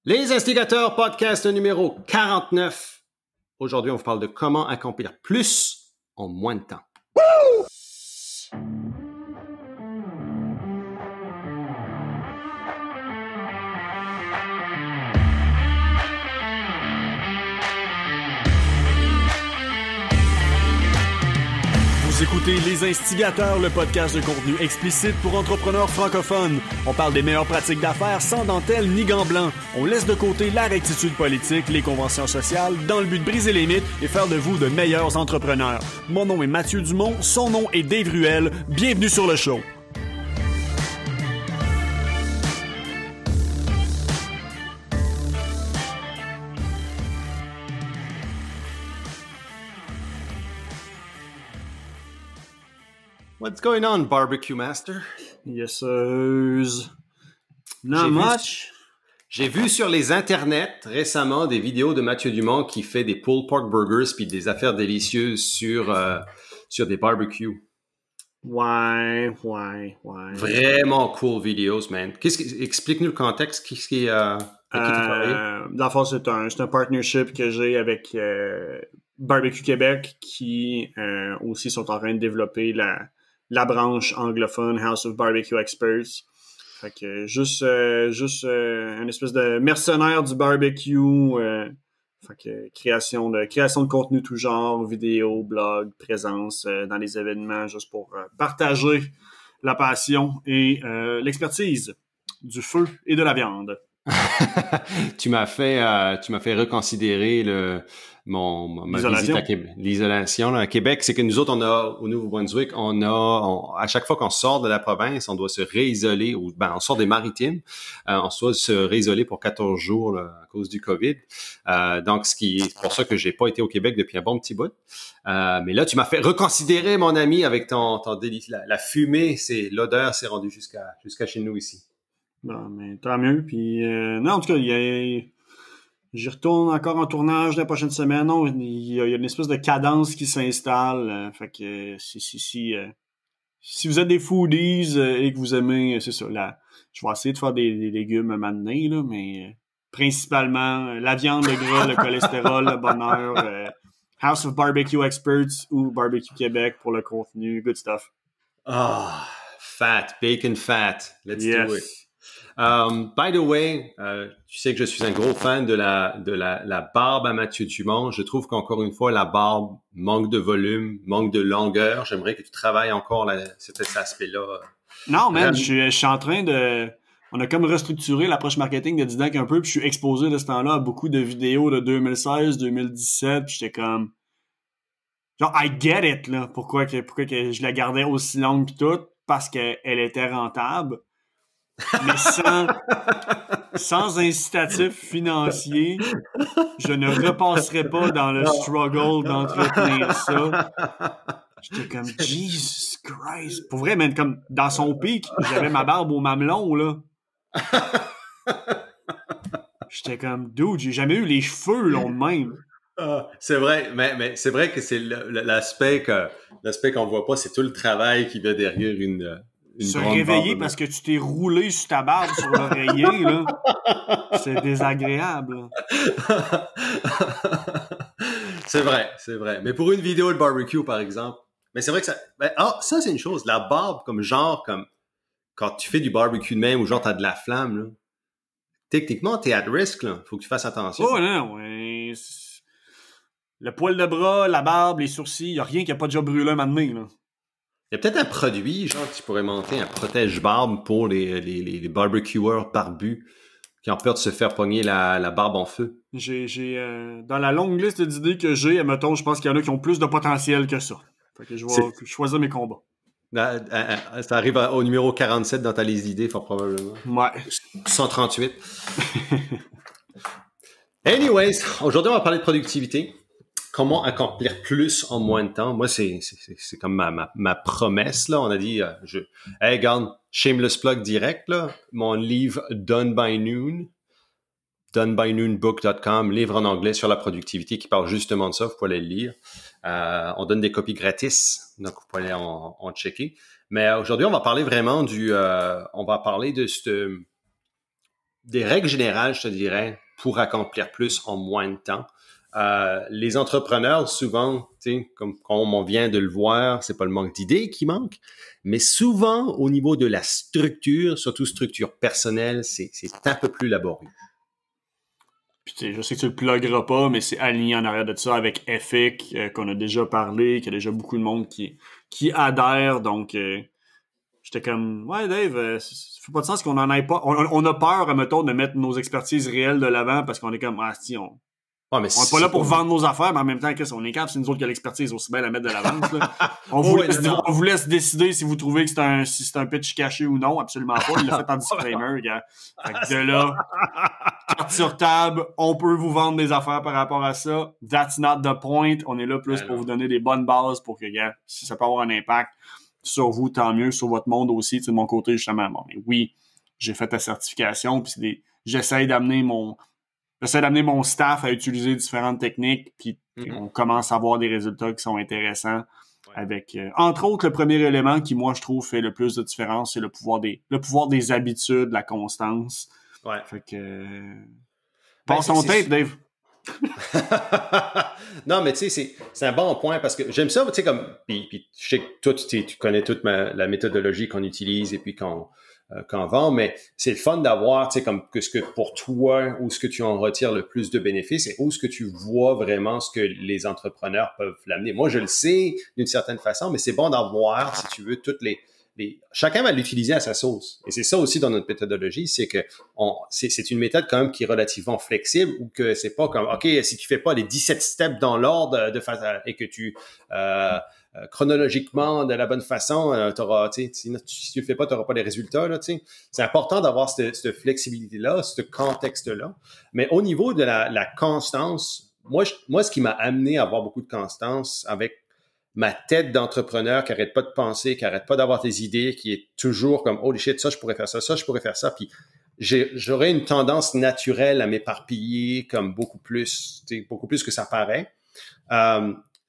Les Instigateurs, podcast numéro 49. Aujourd'hui, on vous parle de comment accomplir plus en moins de temps. Woo! Vous écoutez Les Instigateurs, le podcast de contenu explicite pour entrepreneurs francophones. On parle des meilleures pratiques d'affaires sans dentelle ni gants blancs. On laisse de côté la rectitude politique, les conventions sociales, dans le but de briser les mythes et faire de vous de meilleurs entrepreneurs. Mon nom est Mathieu Dumont, son nom est Dave Ruel. Bienvenue sur le show. What's going on, Barbecue Master? Yes, not much. J'ai vu sur les internets récemment des vidéos de Mathieu Dumont qui fait des pulled pork burgers puis des affaires délicieuses sur des barbecues. Ouais. Vraiment cool videos, man. Explique-nous le contexte. Qu'est-ce qui dans le fond, c'est un partnership que j'ai avec Barbecue Québec qui aussi sont en train de développer la branche anglophone House of Barbecue Experts. Fait que juste une espèce de mercenaire du barbecue. Fait que création de contenu tout genre, vidéo, blog, présence dans les événements, juste pour partager la passion et l'expertise du feu et de la viande. Tu m'as fait reconsidérer ma visite à Québec. L'isolation là, à Québec, c'est que nous autres, on a au Nouveau-Brunswick, à chaque fois qu'on sort de la province, on doit se réisoler, on sort des maritimes, on doit se réisoler pour 14 jours là, à cause du COVID. Donc, c'est pour ça que j'ai pas été au Québec depuis un bon petit bout. Mais là, tu m'as fait reconsidérer, mon ami, avec ton délice. La fumée, l'odeur s'est rendue jusqu'à chez nous ici. Non, mais tant mieux. Puis, non, en tout cas, j'y retourne encore en tournage la prochaine semaine. Non, il y a une espèce de cadence qui s'installe. Fait que si vous êtes des foodies et que vous aimez, c'est ça, je vais essayer de faire des légumes maintenant, là, mais principalement la viande, le gras, le cholestérol, le bonheur, House of Barbecue Experts ou Barbecue Québec pour le contenu. Good stuff. Ah, fat, bacon fat. Let's do it. By the way, tu sais que je suis un gros fan de la barbe à Mathieu Dumont. Je trouve qu'encore une fois, la barbe manque de volume, manque de longueur. J'aimerais que tu travailles encore cet aspect-là. Non, man, je suis en train de... On a comme restructuré l'approche marketing de Didac un peu, puis je suis exposé de ce temps-là à beaucoup de vidéos de 2016, 2017, puis j'étais comme... Genre, I get it, là. Pourquoi que je la gardais aussi longue pis tout? Parce qu'elle était rentable. Mais sans incitatif financier, je ne repasserai pas dans le struggle d'entretenir ça. J'étais comme, Jesus Christ. Pour vrai, man, comme dans son pic, j'avais ma barbe au mamelon, là. J'étais comme, dude, j'ai jamais eu les cheveux longs de même. C'est vrai, mais c'est vrai que c'est l'aspect qu'on voit pas, c'est tout le travail qui va derrière une se réveiller parce que tu t'es roulé sur ta barbe sur l'oreiller, là. C'est désagréable. C'est vrai. Mais pour une vidéo de barbecue, par exemple, mais c'est vrai que ça... ça, c'est une chose. La barbe, comme quand tu fais du barbecue de même ou genre t'as de la flamme, là, techniquement, t'es at risk, là. Faut que tu fasses attention. Oh, non, ouais. Le poil de bras, la barbe, les sourcils, y a rien qui a pas déjà brûlé un moment donné, là. Il y a peut-être un produit, genre, tu pourrais monter un protège-barbe pour les barbecueurs barbus qui ont peur de se faire pogner la barbe en feu. J'ai dans la longue liste d'idées que j'ai, admettons, je pense qu'il y en a qui ont plus de potentiel que ça. Fait que je vais choisir mes combats. Ça arrive au numéro 47 dans ta liste d'idées, fort probablement. Ouais. 138. Anyways, aujourd'hui, on va parler de productivité. Comment accomplir plus en moins de temps? Moi, c'est comme ma promesse, là. On a dit, hey, regarde, shameless plug direct, là. Mon livre Done by Noon, donebynoonbook.com, livre en anglais sur la productivité qui parle justement de ça. Vous pouvez aller le lire. On donne des copies gratis, donc vous pouvez aller en checker. Mais aujourd'hui, on va parler vraiment on va parler de des règles générales, je te dirais, pour accomplir plus en moins de temps. Les entrepreneurs, souvent, comme on vient de le voir, c'est pas le manque d'idées qui manque, mais souvent, au niveau de la structure, surtout structure personnelle, c'est un peu plus laborieux. Puis je sais que tu le plugueras pas, mais c'est aligné en arrière de ça avec Epic, qu'on a déjà parlé, qu'il y a déjà beaucoup de monde qui adhère, donc j'étais comme, ouais, Dave, ça fait pas de sens qu'on en ait pas. On a peur, mettons, de mettre nos expertises réelles de l'avant parce qu'on est comme, si, on n'est pas là pour vendre nos affaires, mais en même temps, on est capable, c'est nous autres qui a l'expertise, aussi bien la mettre de l'avance. On vous laisse décider si vous trouvez que c'est un pitch caché ou non, absolument pas. Il l'a fait en disclaimer, gars. Fait que de là, carte sur table, on peut vous vendre des affaires par rapport à ça. That's not the point. On est là plus pour vous donner des bonnes bases pour que, gars, si ça peut avoir un impact sur vous, tant mieux, sur votre monde aussi. De mon côté, justement, bon, mais oui, j'ai fait la certification, puis j'essaie d'amener mon staff à utiliser différentes techniques, puis on commence à avoir des résultats qui sont intéressants avec, entre autres, le premier élément qui, moi, je trouve, fait le plus de différence, c'est le pouvoir des habitudes, la constance. Ouais. Fait que... Passe ton tape, Dave. Non, mais tu sais, c'est un bon point parce que j'aime ça, tu sais, comme, puis je sais que toi, tu connais toute la méthodologie qu'on utilise et puis qu'on vend, mais c'est le fun d'avoir, tu sais, comme que ce que pour toi, où ce que tu en retires le plus de bénéfices et où ce que tu vois vraiment ce que les entrepreneurs peuvent l'amener. Moi, je le sais d'une certaine façon, mais c'est bon d'avoir, si tu veux, toutes chacun va l'utiliser à sa sauce. Et c'est ça aussi dans notre méthodologie, c'est que c'est une méthode quand même qui est relativement flexible ou que c'est pas comme, OK, si tu fais pas les 17 steps dans l'ordre et que tu, chronologiquement de la bonne façon, si tu le fais pas, t'auras pas les résultats, là, tu sais. C'est important d'avoir cette flexibilité-là, ce contexte-là. Mais au niveau de la constance, moi, ce qui m'a amené à avoir beaucoup de constance avec ma tête d'entrepreneur qui arrête pas de penser, qui arrête pas d'avoir des idées, qui est toujours comme, holy shit, ça, je pourrais faire ça, je pourrais faire ça. Puis j'aurais une tendance naturelle à m'éparpiller comme beaucoup plus que ça paraît.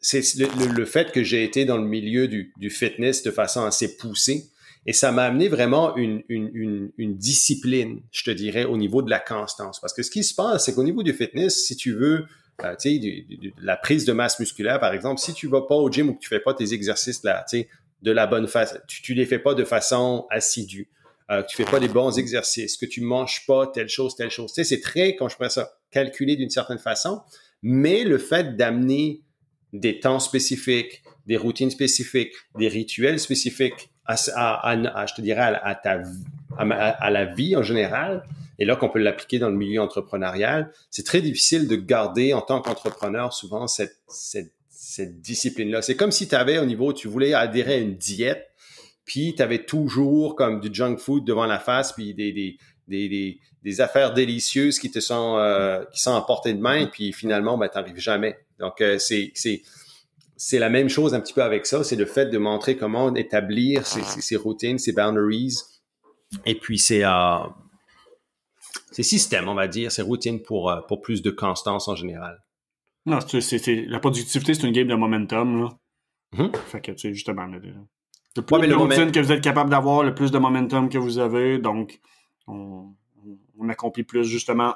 C'est le fait que j'ai été dans le milieu du fitness de façon assez poussée. Et ça m'a amené vraiment une discipline, je te dirais, au niveau de la constance. Parce que ce qui se passe, c'est qu'au niveau du fitness, si tu veux, la prise de masse musculaire, par exemple, si tu vas pas au gym ou que tu fais pas tes exercices là, de la bonne façon, tu les fais pas de façon assidue, tu fais pas les bons exercices, que tu manges pas telle chose, c'est très, quand je prends ça, calculé d'une certaine façon, mais le fait d'amener des temps spécifiques, des routines spécifiques, des rituels spécifiques je te dirais, à la vie en général, et là qu'on peut l'appliquer dans le milieu entrepreneurial, c'est très difficile de garder en tant qu'entrepreneur souvent cette discipline-là. C'est comme si tu avais au niveau, tu voulais adhérer à une diète, puis tu avais toujours comme du junk food devant la face, puis des affaires délicieuses qui sont à portée de main, puis finalement, ben, t'arrives jamais. Donc, c'est la même chose un petit peu avec ça, c'est le fait de montrer comment établir ces routines, ces boundaries, et puis ces systèmes, on va dire, ces routines pour plus de constance en général. Non, la productivité, c'est une game de momentum, là. Mm-hmm. Fait que, tu sais, justement, le plus de routines que vous êtes capable d'avoir, le plus de momentum que vous avez, donc on accomplit plus, justement,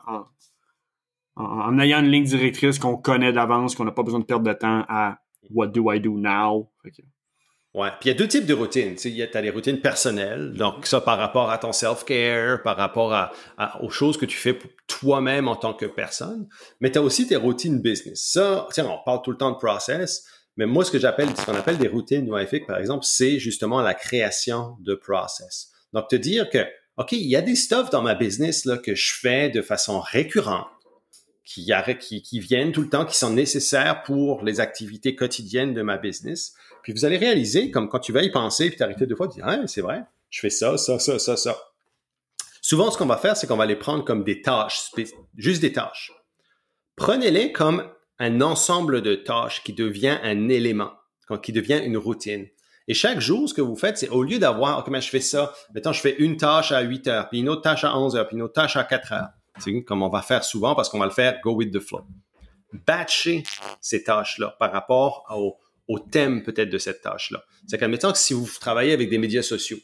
en ayant une ligne directrice qu'on connaît d'avance, qu'on n'a pas besoin de perdre de temps à « what do I do now ». Ouais, puis il y a deux types de routines. Tu sais, t'as les routines personnelles, donc ça par rapport à ton self-care, par rapport aux choses que tu fais pour toi-même en tant que personne, mais t'as aussi tes routines business. Ça, tiens, on parle tout le temps de process, mais moi, ce qu'on appelle des routines UIFIC, par exemple, c'est justement la création de process. Donc, te dire que, OK, il y a des stuff dans ma business là que je fais de façon récurrente, qui viennent tout le temps, qui sont nécessaires pour les activités quotidiennes de ma business. Puis vous allez réaliser, comme quand tu vas y penser, puis t'arrêter deux fois, tu dis, ah, c'est vrai, je fais ça. Souvent, ce qu'on va faire, c'est qu'on va les prendre comme des tâches, juste des tâches. Prenez-les comme un ensemble de tâches qui devient un élément, qui devient une routine. Et chaque jour, ce que vous faites, c'est au lieu d'avoir, OK, mais je fais ça, maintenant je fais une tâche à 8 heures, puis une autre tâche à 11 heures, puis une autre tâche à 4 heures. C'est comme on va faire souvent parce qu'on va le faire go with the flow. Batcher ces tâches-là par rapport au thème peut-être de cette tâche-là. C'est qu'admettons que si vous travaillez avec des médias sociaux,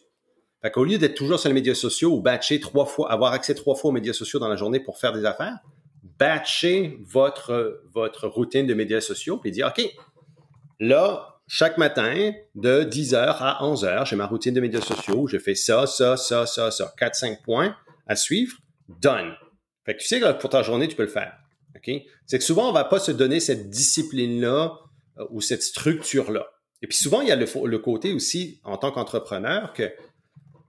Fait qu'au lieu d'être toujours sur les médias sociaux ou batcher 3 fois, avoir accès 3 fois aux médias sociaux dans la journée pour faire des affaires, batchez votre routine de médias sociaux puis dire, OK, là, chaque matin, de 10h à 11h, j'ai ma routine de médias sociaux, je fais ça, 4-5 points à suivre, done. Fait que tu sais que pour ta journée, tu peux le faire. OK? C'est que souvent, on va pas se donner cette discipline-là ou cette structure-là. Et puis souvent, il y a le côté aussi, en tant qu'entrepreneur, que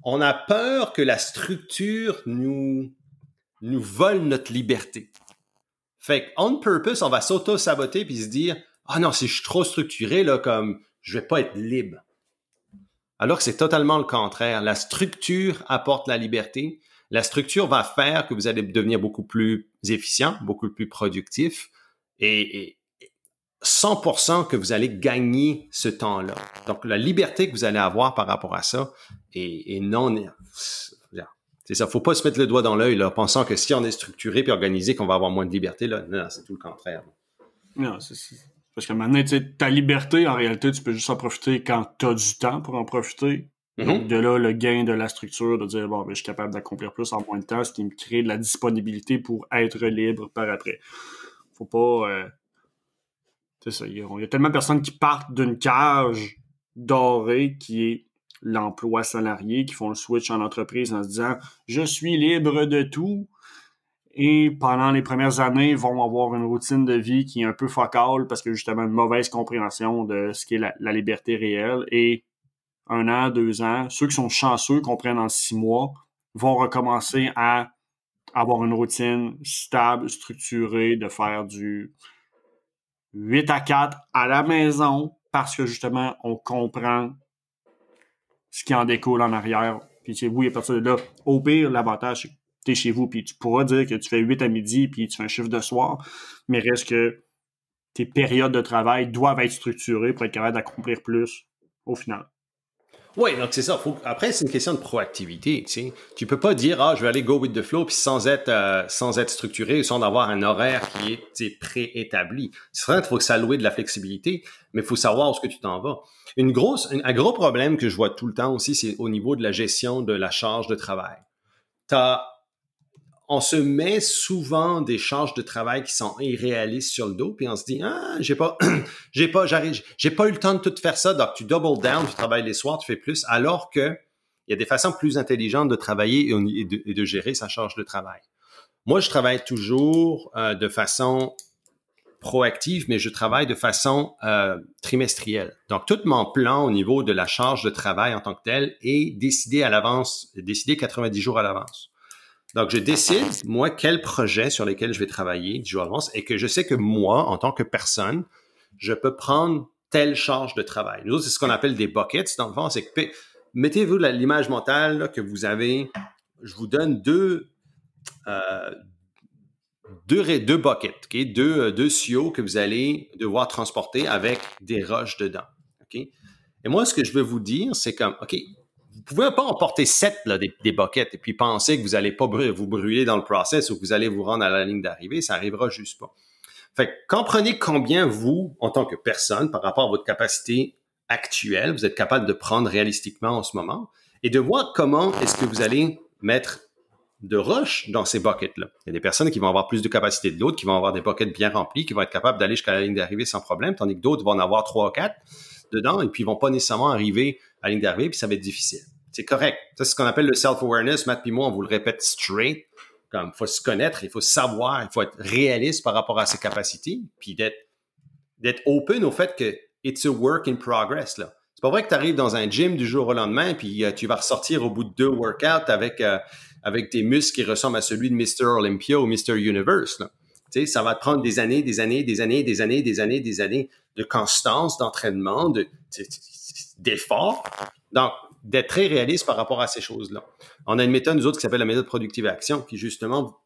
on a peur que la structure nous vole notre liberté. Fait on purpose, on va s'auto-saboter puis se dire « Ah non, si je suis trop structuré, là, comme je vais pas être libre. » Alors que c'est totalement le contraire. La structure apporte la liberté. La structure va faire que vous allez devenir beaucoup plus efficient, beaucoup plus productif et 100% que vous allez gagner ce temps-là. Donc, la liberté que vous allez avoir par rapport à ça et non... C'est ça, faut pas se mettre le doigt dans l'œil là, pensant que si on est structuré puis organisé, qu'on va avoir moins de liberté. Là. Non, c'est tout le contraire. Non, c'est... Parce que maintenant, tu sais, ta liberté, en réalité, tu peux juste en profiter quand tu as du temps pour en profiter. Donc, de là, le gain de la structure, de dire, bon, ben, je suis capable d'accomplir plus en moins de temps, ce qui me crée de la disponibilité pour être libre par après. Faut pas... c'est ça, il y a tellement de personnes qui partent d'une cage dorée qui est l'emploi salarié, qui font le switch en entreprise en se disant « Je suis libre de tout ». Et pendant les premières années, ils vont avoir une routine de vie qui est un peu focale parce que justement une mauvaise compréhension de ce qu'est la liberté réelle. Et 1 an, 2 ans, ceux qui sont chanceux, comprennent en 6 mois, vont recommencer à avoir une routine stable, structurée, de faire du 8 à 4 à la maison parce que justement, on comprend ce qui en découle en arrière. Puis chez vous, à partir de là, au pire, l'avantage, c'est que t'es chez vous, puis tu pourras dire que tu fais 8 à midi, puis tu fais un chiffre de soir, mais reste que tes périodes de travail doivent être structurées pour être capable d'accomplir plus au final. Oui, donc c'est ça. Après, c'est une question de proactivité. Tu sais. Tu peux pas dire, je vais aller go with the flow, puis sans être structuré, sans avoir un horaire qui est préétabli. C'est vrai qu'il faut s'allouer de la flexibilité, mais il faut savoir où est-ce que tu t'en vas. Un gros problème que je vois tout le temps aussi, c'est au niveau de la gestion de la charge de travail. On se met souvent des charges de travail qui sont irréalistes sur le dos, puis on se dit j'ai pas eu le temps de tout faire ça, donc tu double down, tu travailles les soirs, tu fais plus, alors que il y a des façons plus intelligentes de travailler et de gérer sa charge de travail. Moi, je travaille toujours de façon proactive, mais je travaille de façon trimestrielle. Donc, tout mon plan au niveau de la charge de travail en tant que tel est décidé à l'avance, décidé 90 jours à l'avance. Donc, je décide, moi, quel projet sur lesquels je vais travailler du jour à l'avance et que je sais que moi, en tant que personne, je peux prendre telle charge de travail. Nous autres, c'est ce qu'on appelle des buckets. Dans le fond, c'est que mettez-vous l'image mentale là, que vous avez. Je vous donne deux buckets, okay? deux siaux que vous allez devoir transporter avec des roches dedans. Okay? Et moi, ce que je veux vous dire, c'est comme, OK, vous pouvez pas emporter 7 là, des buckets et puis penser que vous allez pas vous brûler dans le process ou que vous allez vous rendre à la ligne d'arrivée, ça arrivera juste pas. Fait que comprenez combien vous, en tant que personne, par rapport à votre capacité actuelle, vous êtes capable de prendre réalistiquement en ce moment et de voir comment est-ce que vous allez mettre de roches dans ces buckets-là. Il y a des personnes qui vont avoir plus de capacité de d'autres, qui vont avoir des buckets bien remplis, qui vont être capables d'aller jusqu'à la ligne d'arrivée sans problème, tandis que d'autres vont en avoir 3 ou 4 dedans et puis ils vont pas nécessairement arriver à la ligne d'arrivée puis ça va être difficile. C'est correct. Ça, c'est ce qu'on appelle le self-awareness. Matt puis moi, on vous le répète straight. Comme, faut se connaître, il faut savoir, il faut être réaliste par rapport à ses capacités puis d'être open au fait que it's a work in progress, là. C'est pas vrai que tu arrives dans un gym du jour au lendemain puis tu vas ressortir au bout de 2 workouts avec tes muscles qui ressemblent à celui de Mr. Olympia ou Mr. Universe, là. Tu sais, ça va te prendre des années de constance, d'entraînement, d'effort. Donc, d'être très réaliste par rapport à ces choses-là. On a une méthode, nous autres, qui s'appelle la méthode productive action, qui justement,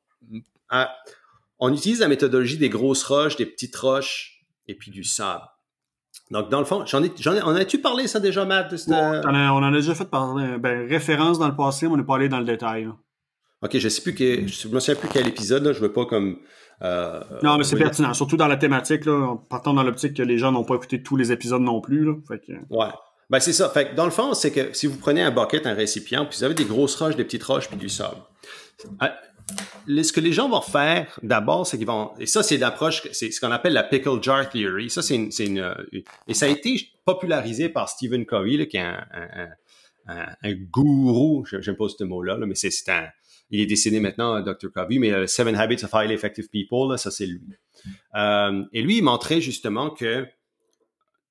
on utilise la méthodologie des grosses roches, des petites roches et puis du sable. Donc, dans le fond, on a-tu parlé ça déjà, Matt? On en a déjà fait parler, référence dans le passé, mais on n'est pas allé dans le détail, là. OK, je me souviens plus quel épisode, là, je veux pas comme... non, mais c'est pertinent, surtout dans la thématique, là, partons dans l'optique que les gens n'ont pas écouté tous les épisodes non plus, là. Fait que... Ouais. Ben, c'est ça. Fait que dans le fond, c'est que si vous prenez un bucket, un récipient, puis vous avez des grosses roches, des petites roches, puis du sable. Ce que les gens vont faire d'abord, c'est qu'ils vont... Et ça, c'est l'approche, c'est ce qu'on appelle la pickle jar theory. Ça, et ça a été popularisé par Stephen Covey, là, qui est un gourou, j'aime pas ce mot-là, mais il est décédé maintenant, Dr. Covey, mais Seven Habits of Highly Effective People, là, ça, c'est lui. Et lui, il montrait justement que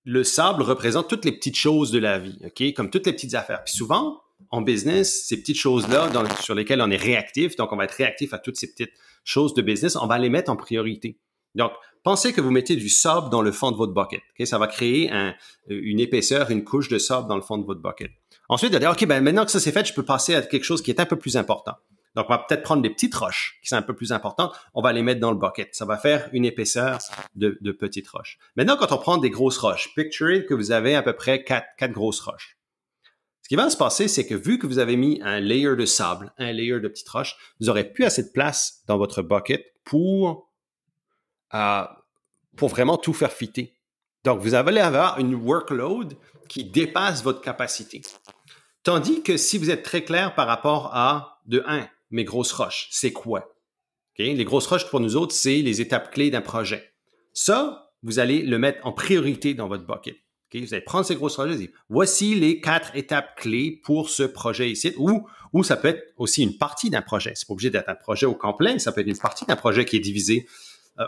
le sable représente toutes les petites choses de la vie, OK? Comme toutes les petites affaires. Puis souvent, en business, ces petites choses-là sur lesquelles on est réactif, donc on va être réactif à toutes ces petites choses de business, on va les mettre en priorité. Donc, pensez que vous mettez du sable dans le fond de votre bucket. Okay? Ça va créer une épaisseur, une couche de sable dans le fond de votre bucket. Ensuite, vous allez dire, OK, ben maintenant que ça c'est fait, je peux passer à quelque chose qui est un peu plus important. Donc, on va peut-être prendre des petites roches qui sont un peu plus importantes. On va les mettre dans le bucket. Ça va faire une épaisseur de petites roches. Maintenant, quand on prend des grosses roches, picturez que vous avez à peu près quatre grosses roches. Ce qui va se passer, c'est que vu que vous avez mis un layer de sable, un layer de petites roches, vous n'aurez plus assez de place dans votre bucket pour vraiment tout faire fitter. Donc, vous allez avoir une workload qui dépasse votre capacité. Tandis que si vous êtes très clair par rapport à, de 1, mes grosses roches, c'est quoi? Okay? Les grosses roches, pour nous autres, c'est les étapes clés d'un projet. Ça, vous allez le mettre en priorité dans votre bucket. Okay? Vous allez prendre ces grosses roches et dire, voici les 4 étapes clés pour ce projet ici, ou ça peut être aussi une partie d'un projet. C'est pas obligé d'être un projet au complet, ça peut être une partie d'un projet qui est divisé,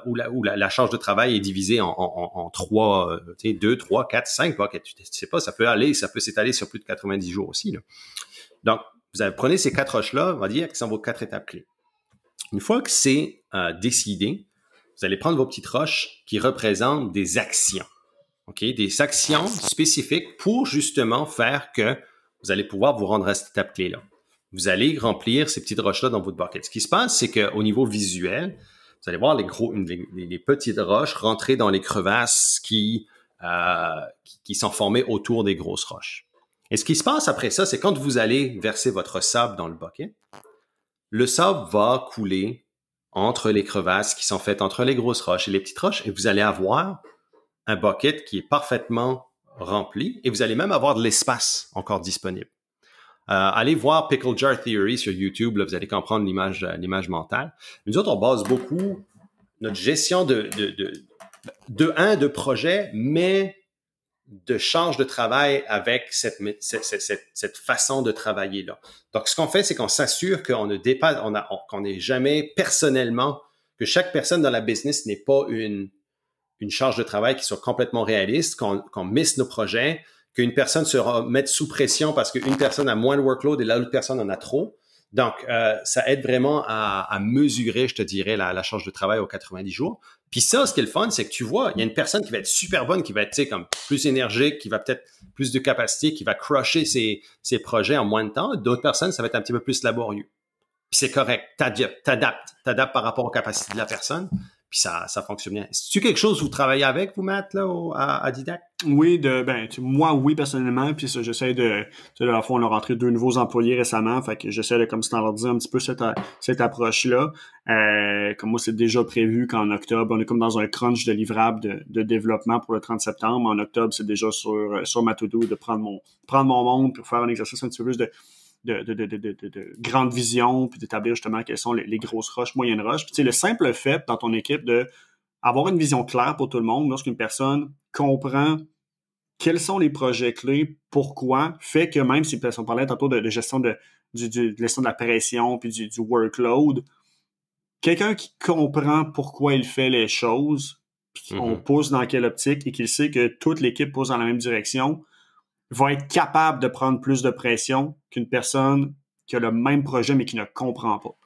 où la charge de travail est divisée en 3, 2, 3, 4, 5 buckets. Tu sais pas, ça peut s'étaler sur plus de 90 jours aussi, là. Donc, prenez ces 4 roches-là, on va dire que sont vos 4 étapes clés. Une fois que c'est décidé, vous allez prendre vos petites roches qui représentent des actions. OK? Des actions spécifiques pour justement faire que vous allez pouvoir vous rendre à cette étape clé-là. Vous allez remplir ces petites roches-là dans votre bucket. Ce qui se passe, c'est qu'au niveau visuel, vous allez voir les petites roches rentrer dans les crevasses qui sont formées autour des grosses roches. Et ce qui se passe après ça, c'est quand vous allez verser votre sable dans le bucket, le sable va couler entre les crevasses qui sont faites entre les grosses roches et les petites roches, et vous allez avoir un bucket qui est parfaitement rempli, et vous allez même avoir de l'espace encore disponible. Allez voir Pickle Jar Theory sur YouTube, là, vous allez comprendre l'image mentale. Nous autres, on base beaucoup notre gestion de projet, mais de charge de travail avec cette façon de travailler là. Donc, ce qu'on fait, c'est qu'on s'assure qu'on ne dépasse, qu'on n'est jamais personnellement, que chaque personne dans la business n'ait pas une charge de travail qui soit complètement réaliste, qu'on misse nos projets, qu'une personne se mette sous pression parce qu'une personne a moins de workload et l'autre personne en a trop. Donc, ça aide vraiment à mesurer, je te dirais, la charge de travail aux 90 jours. Puis ça, ce qui est le fun, c'est que tu vois, il y a une personne qui va être super bonne, qui va être, tu sais, comme plus énergique, qui va peut-être plus de capacité, qui va crusher ses projets en moins de temps. D'autres personnes, ça va être un petit peu plus laborieux. Puis c'est correct. T'adaptes par rapport aux capacités de la personne. Puis ça fonctionne bien. C'est-tu quelque chose que vous travaillez avec, vous, Matt, là, à Didact? Oui, moi, oui, personnellement. Puis ça, j'essaie de la fois, on a rentré 2 nouveaux employés récemment. Fait que j'essaie de, comme standardiser un petit peu cette approche-là. Comme moi, c'est déjà prévu qu'en octobre, on est comme dans un crunch de livrables de développement pour le 30 septembre. En octobre, c'est déjà sur ma to-do de prendre mon monde pour faire un exercice un petit peu plus de grande vision, puis d'établir justement quelles sont les grosses roches, moyennes roches. Puis tu sais, le simple fait dans ton équipe de avoir une vision claire pour tout le monde, lorsqu'une personne comprend quels sont les projets clés, pourquoi, fait que même si on parlait tantôt de gestion de gestion de la pression puis du workload, quelqu'un qui comprend pourquoi il fait les choses, puis on pousse dans quelle optique et qu'il sait que toute l'équipe pousse dans la même direction, va être capable de prendre plus de pression qu'une personne qui a le même projet mais qui ne comprend pas.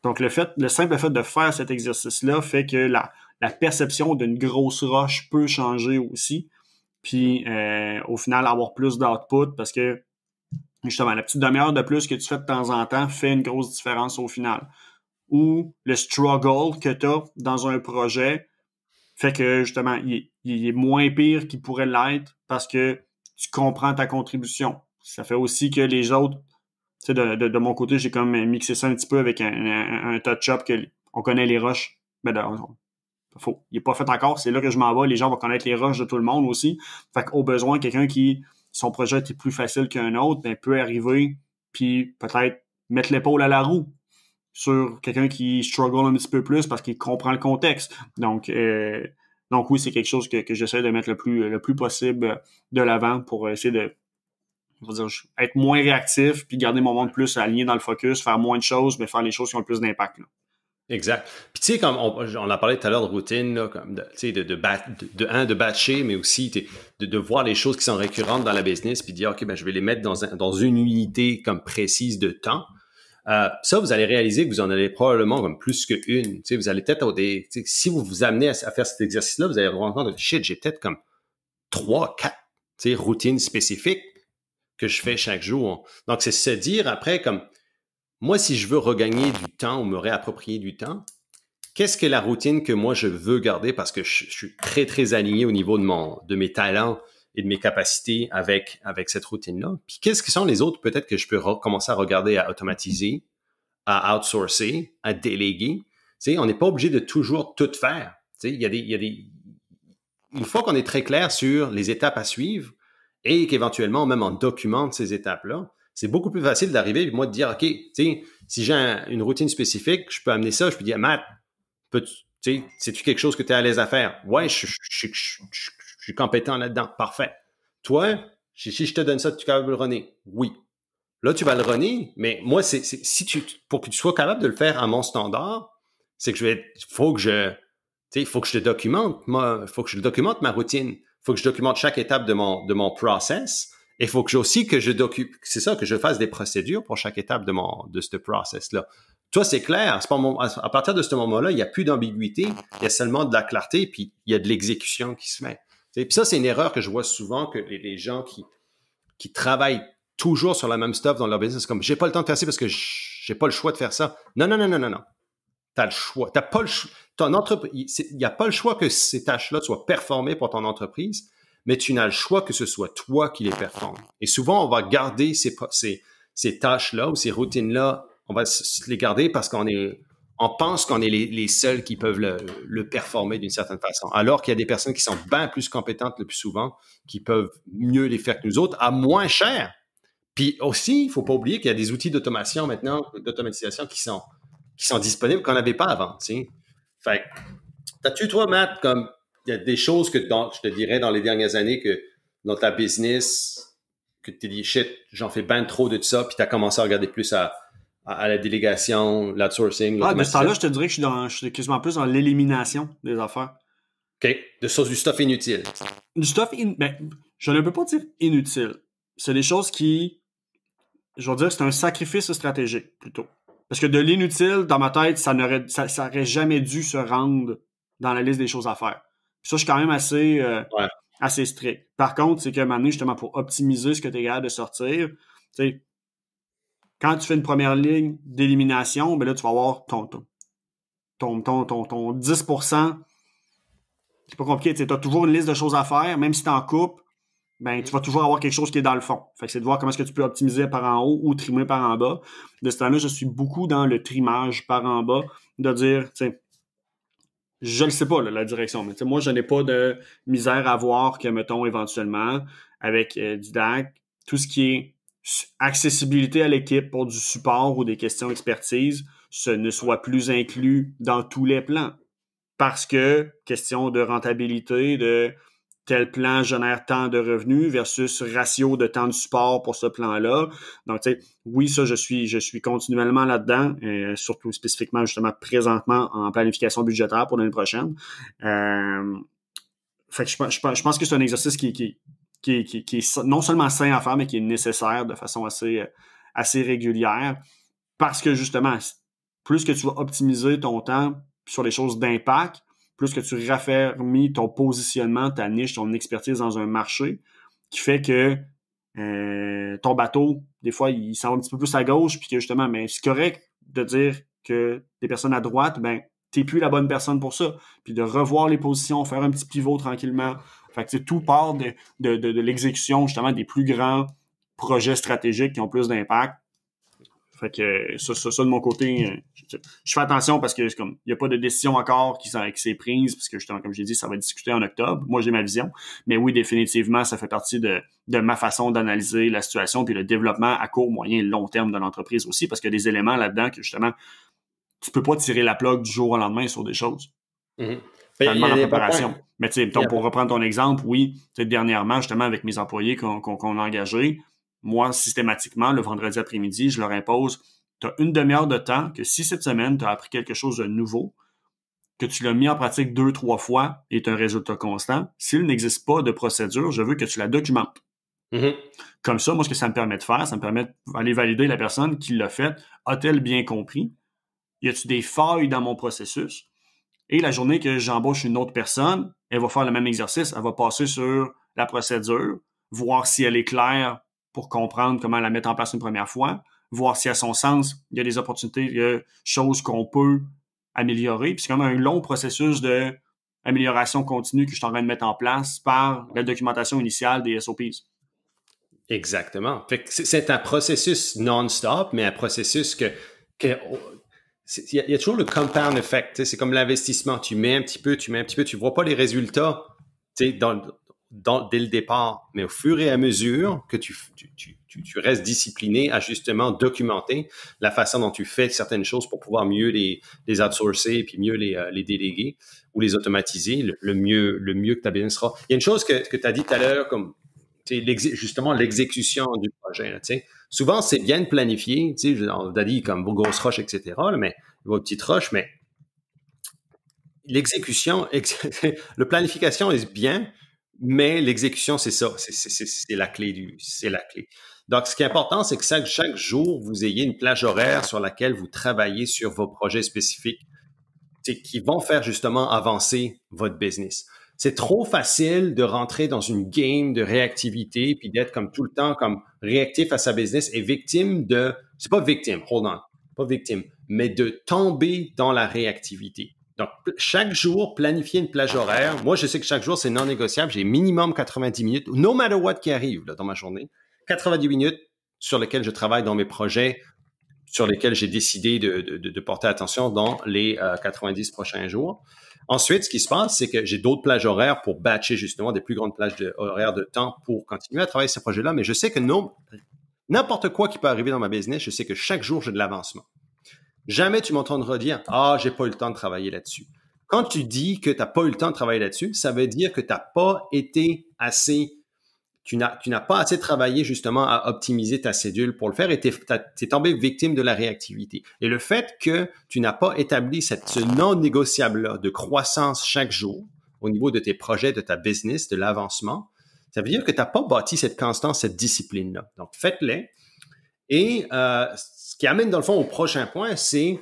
Donc, le simple fait de faire cet exercice-là fait que la perception d'une grosse roche peut changer aussi. Puis, au final, avoir plus d'output parce que, justement, la petite demi-heure de plus que tu fais de temps en temps fait une grosse différence au final. Ou le struggle que tu as dans un projet fait que, justement, il est moins pire qu'il pourrait l'être parce que tu comprends ta contribution. Ça fait aussi que les autres, tu sais, de mon côté, j'ai comme mixé ça un petit peu avec un touch-up que on connaît les rushs. Ben, il est pas fait encore, c'est là que je m'en vais. Les gens vont connaître les rushs de tout le monde aussi. Fait qu'au besoin, quelqu'un qui son projet était plus facile qu'un autre, ben, peut arriver puis peut-être mettre l'épaule à la roue sur quelqu'un qui struggle un petit peu plus parce qu'il comprend le contexte. Donc oui, c'est quelque chose que j'essaie de mettre le plus possible de l'avant pour essayer de, je veux dire, être moins réactif puis garder mon monde plus aligné dans le focus, faire moins de choses, mais faire les choses qui ont le plus d'impact, là. Exact. Puis tu sais, comme on a parlé tout à l'heure de routine, là, comme de batcher, mais aussi de voir les choses qui sont récurrentes dans la business, puis de dire, OK, ben je vais les mettre dans une unité comme précise de temps. Ça, vous allez réaliser que vous en avez probablement comme plus qu'une. Tu sais, vous allez peut-être si vous vous amenez à faire cet exercice-là, vous allez vous rendre compte de shit, j'ai peut-être comme 3, 4 routines spécifiques que je fais chaque jour. Donc, c'est se dire après comme moi, si je veux regagner du temps ou me réapproprier du temps, qu'est-ce que la routine que moi je veux garder parce que je suis très, très aligné au niveau de mes talents et de mes capacités avec cette routine-là. Puis qu'est-ce que sont les autres peut-être que je peux commencer à regarder, à automatiser, à outsourcer, à déléguer. Tu sais, on n'est pas obligé de toujours tout faire. Tu sais, il y a des une fois qu'on est très clair sur les étapes à suivre et qu'éventuellement même on documente ces étapes-là, c'est beaucoup plus facile d'arriver et moi de dire, OK, tu sais, si j'ai une routine spécifique, je peux amener ça, je peux dire, Matt, c'est-tu quelque chose que tu es à l'aise à faire? Ouais, je suis compétent là-dedans. Parfait. Toi, si je te donne ça, tu es capable de le runner? Oui. Là, tu vas le runner, mais moi, pour que tu sois capable de le faire à mon standard, c'est que faut que je te documente, ma routine. Faut que je documente chaque étape de mon process. Et il faut que je fasse des procédures pour chaque étape de ce process-là. Toi, c'est clair. À partir de ce moment-là, il n'y a plus d'ambiguïté. Il y a seulement de la clarté, puis il y a de l'exécution qui se fait. Puis ça, c'est une erreur que je vois souvent que les gens qui travaillent toujours sur la même stuff dans leur business, c'est comme, j'ai pas le temps de faire ça parce que j'ai pas le choix de faire ça. Non. T'as le choix. T'as pas le choix. Ton entreprise, il n'y a pas le choix que ces tâches-là soient performées pour ton entreprise, mais tu n'as le choix que ce soit toi qui les performe. Et souvent, on va garder ces tâches-là ou ces routines-là, on va les garder parce qu'on pense qu'on est les seuls qui peuvent le performer d'une certaine façon. Alors qu'il y a des personnes qui sont bien plus compétentes le plus souvent, qui peuvent mieux les faire que nous autres, à moins cher. Puis aussi, il faut pas oublier qu'il y a des outils d'automation maintenant, d'automatisation qui sont disponibles qu'on n'avait pas avant, tu sais. Fait que, t'as-tu, toi, Matt, comme, il y a des choses je te dirais dans les dernières années que, dans ta business, que tu t'es dit, shit, j'en fais ben trop de ça, puis t'as commencé à regarder plus à la délégation, l'outsourcing, mais ce temps-là, je te dirais que je suis quasiment plus dans l'élimination des affaires. OK. Du stuff inutile. Du stuff, je ne peux pas dire inutile. C'est des choses qui, je vais dire, c'est un sacrifice stratégique, plutôt. Parce que de l'inutile, dans ma tête, ça aurait jamais dû se rendre dans la liste des choses à faire. Puis ça, je suis quand même assez strict. Par contre, c'est que maintenant, justement, pour optimiser ce que tu es capable de sortir, tu sais, quand tu fais une première ligne d'élimination, ben là, tu vas avoir ton 10%. C'est pas compliqué. Tu as toujours une liste de choses à faire, même si tu en coupes, ben, tu vas toujours avoir quelque chose qui est dans le fond. Fait que c'est de voir comment est-ce que tu peux optimiser par en haut ou trimer par en bas. De ce temps-là, je suis beaucoup dans le trimage par en bas, de dire, tu sais, je le sais pas, là, la direction, mais moi, je n'ai pas de misère à voir que, mettons, éventuellement, avec Didac, tout ce qui est accessibilité à l'équipe pour du support ou des questions expertise, ce ne soit plus inclus dans tous les plans. Parce que, question de rentabilité, de tel plan génère tant de revenus versus ratio de temps de support pour ce plan-là. Donc, tu sais, oui, ça, je suis continuellement là-dedans, surtout spécifiquement, justement, présentement en planification budgétaire pour l'année prochaine. Fait que je pense que c'est un exercice qui est non seulement sain à faire, mais qui est nécessaire de façon assez régulière. Parce que, justement, plus que tu vas optimiser ton temps sur les choses d'impact, plus que tu raffermis ton positionnement, ta niche, ton expertise dans un marché, qui fait que ton bateau, des fois, il s'en va un petit peu plus à gauche, puis que justement, mais c'est correct de dire que des personnes à droite, ben, t'es plus la bonne personne pour ça. Puis de revoir les positions, faire un petit pivot tranquillement. Fait que tout part de l'exécution, justement, des plus grands projets stratégiques qui ont plus d'impact. Fait que ça de mon côté, je fais attention parce que il n'y a pas de décision encore qui s'est prise, parce que justement, comme je l'ai dit, ça va être discuté en octobre. Moi, j'ai ma vision. Mais oui, définitivement, ça fait partie de ma façon d'analyser la situation, puis le développement à court, moyen et long terme de l'entreprise aussi, parce qu'il y a des éléments là-dedans que justement, tu peux pas tirer la plug du jour au lendemain sur des choses. Mm-hmm. Ça demande en préparation. Mais tu sais, pour reprendre ton exemple, oui, dernièrement, justement, avec mes employés qu'on a engagés, moi, systématiquement, le vendredi après-midi, je leur impose, tu as une demi-heure de temps que si cette semaine, tu as appris quelque chose de nouveau, que tu l'as mis en pratique 2-3 fois et tu as un résultat constant, s'il n'existe pas de procédure, je veux que tu la documentes. Mm-hmm. Comme ça, moi, ce que ça me permet de faire, ça me permet d'aller valider la personne qui l'a fait. A-t-elle bien compris? Y a-t-il des failles dans mon processus? Et la journée que j'embauche une autre personne, elle va faire le même exercice. Elle va passer sur la procédure, voir si elle est claire pour comprendre comment la mettre en place une première fois, voir si à son sens, il y a des opportunités, il y a des choses qu'on peut améliorer. Puis c'est comme un long processus d'amélioration continue que je suis en train de mettre en place par la documentation initiale des SOPs. Exactement. Fait que c'est un processus non-stop, mais un processus que il y a toujours le compound effect. C'est comme l'investissement. Tu mets un petit peu, tu vois pas les résultats dès le départ, mais au fur et à mesure que tu restes discipliné à justement documenter la façon dont tu fais certaines choses pour pouvoir mieux les outsourcer puis mieux les déléguer ou les automatiser, le mieux que ta business sera. Il y a une chose que tu as dit tout à l'heure, comme justement l'exécution du projet. Là, souvent, c'est bien de planifier. On a dit comme vos grosses roches, etc., là, mais vos petites roches, mais l'exécution, la planification est bien, mais l'exécution, c'est ça. C'est la clé. C'est la clé. Donc, ce qui est important, c'est que chaque jour, vous ayez une plage horaire sur laquelle vous travaillez sur vos projets spécifiques qui vont faire justement avancer votre business. C'est trop facile de rentrer dans une game de réactivité puis d'être comme tout le temps comme réactif à sa business et victime de, c'est pas victime, hold on, pas victime, mais de tomber dans la réactivité. Donc, chaque jour, planifier une plage horaire. Moi, je sais que chaque jour, c'est non négociable. J'ai minimum 90 minutes, no matter what qui arrive là, dans ma journée. 90 minutes sur lesquelles je travaille dans mes projets, sur lesquels j'ai décidé de porter attention dans les 90 prochains jours. Ensuite, ce qui se passe, c'est que j'ai d'autres plages horaires pour batcher justement des plus grandes plages horaires de temps pour continuer à travailler ces projets-là. Mais je sais que n'importe quoi qui peut arriver dans ma business, je sais que chaque jour, j'ai de l'avancement. Jamais tu m'entendras dire « Ah, j'ai pas eu le temps de travailler là-dessus ». Quand tu dis que tu n'as pas eu le temps de travailler là-dessus, ça veut dire que tu n'as pas été assez... Tu n'as pas assez travaillé justement à optimiser ta cédule pour le faire et t'es tombé victime de la réactivité. Et le fait que tu n'as pas établi ce non négociable-là de croissance chaque jour au niveau de tes projets, de ta business, de l'avancement, ça veut dire que tu n'as pas bâti cette constance, cette discipline-là. Donc, faites-les. Et ce qui amène dans le fond au prochain point, c'est,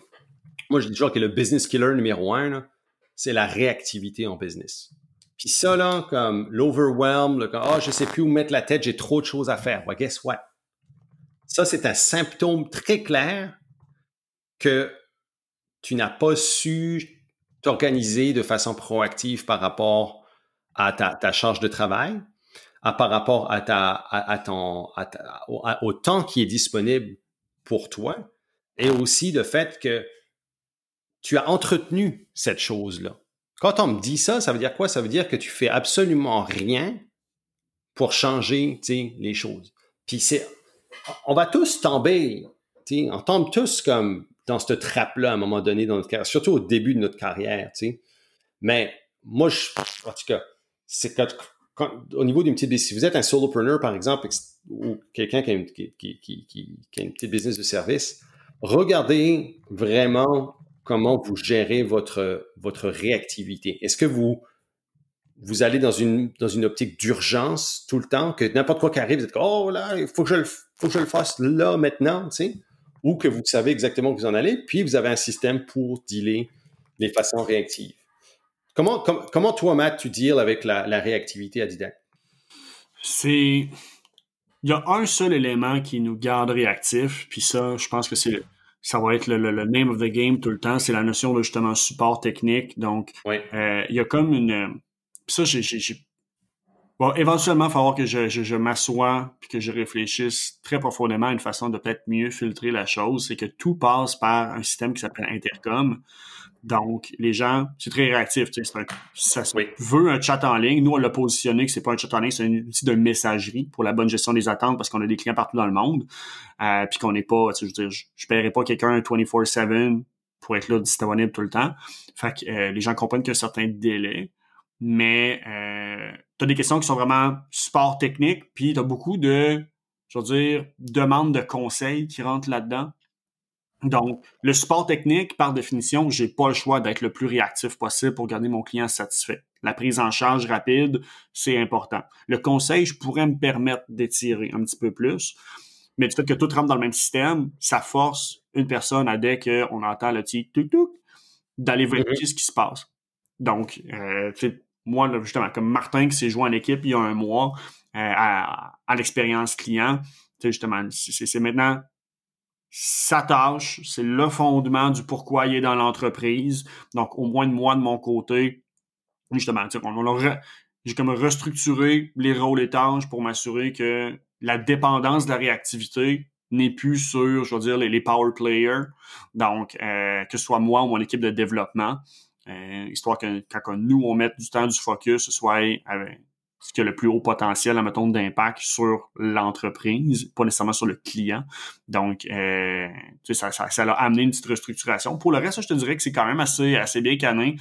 moi je dis toujours que le business killer numéro 1, c'est la réactivité en business. Puis ça, là, comme l'overwhelm, je sais plus où mettre la tête, j'ai trop de choses à faire. Well, guess what? Ça, c'est un symptôme très clair que tu n'as pas su t'organiser de façon proactive par rapport à ta charge de travail, par rapport au temps qui est disponible pour toi, et aussi le fait que tu as entretenu cette chose-là. Quand on me dit ça, ça veut dire quoi? Ça veut dire que tu fais absolument rien pour changer, les choses. Puis on va tous tomber, on tombe tous comme dans cette trappe-là à un moment donné dans notre carrière, surtout au début de notre carrière, Mais moi, en tout cas, c'est au niveau d'une petite business, si vous êtes un solopreneur, par exemple, ou quelqu'un qui a une petite business de service, regardez vraiment comment vous gérez votre réactivité. Est-ce que vous allez dans une optique d'urgence tout le temps, que n'importe quoi qui arrive, vous êtes comme, oh là, il faut que je le fasse là, maintenant, ou que vous savez exactement où vous en allez, puis vous avez un système pour dealer de façon réactive. Comment toi, Matt, tu deals avec la réactivité à Didac? Il y a un seul élément qui nous garde réactifs, puis ça, je pense que ça va être le name of the game tout le temps, c'est la notion de justement support technique. Donc, oui. Il y a comme une... ça, j'ai Bon, éventuellement, il va falloir que je m'assoie puis que je réfléchisse très profondément à une façon de peut-être mieux filtrer la chose. C'est que tout passe par un système qui s'appelle Intercom. Donc, les gens, c'est très réactif. Tu sais, ça se Oui. veut un chat en ligne. Nous, on l'a positionné que c'est pas un chat en ligne, c'est un outil de messagerie pour la bonne gestion des attentes parce qu'on a des clients partout dans le monde. Puis qu'on n'est pas, tu sais, je veux dire, je paierai pas quelqu'un 24/7 pour être là disponible tout le temps. Fait que les gens comprennent qu'il y a un certain délai. Mais tu as des questions qui sont vraiment support technique, puis tu as beaucoup de, je veux dire, demandes de conseils qui rentrent là-dedans. Donc, le support technique, par définition, j'ai pas le choix d'être le plus réactif possible pour garder mon client satisfait. La prise en charge rapide, c'est important. Le conseil, je pourrais me permettre d'étirer un petit peu plus, mais du fait que tout rentre dans le même système, ça force une personne à dès qu'on entend le petit tuk-tuk, d'aller vérifier ce qui se passe. Donc, tu sais, moi, là, justement, comme Martin qui s'est joué en équipe il y a un mois à l'expérience client, tu sais, justement, c'est maintenant sa tâche, c'est le fondement du pourquoi il est dans l'entreprise. Donc, au moins de moi, de mon côté, justement, j'ai comme restructuré les rôles et tâches pour m'assurer que la dépendance de la réactivité n'est plus sur, je veux dire, les power players. Donc, que ce soit moi ou mon équipe de développement, histoire que quand nous, on mette du temps, du focus, ce soit ce qui a le plus haut potentiel, admettons, d'impact sur l'entreprise, pas nécessairement sur le client. Donc, tu sais, ça a amené une petite restructuration. Pour le reste, je te dirais que c'est quand même assez bien cané.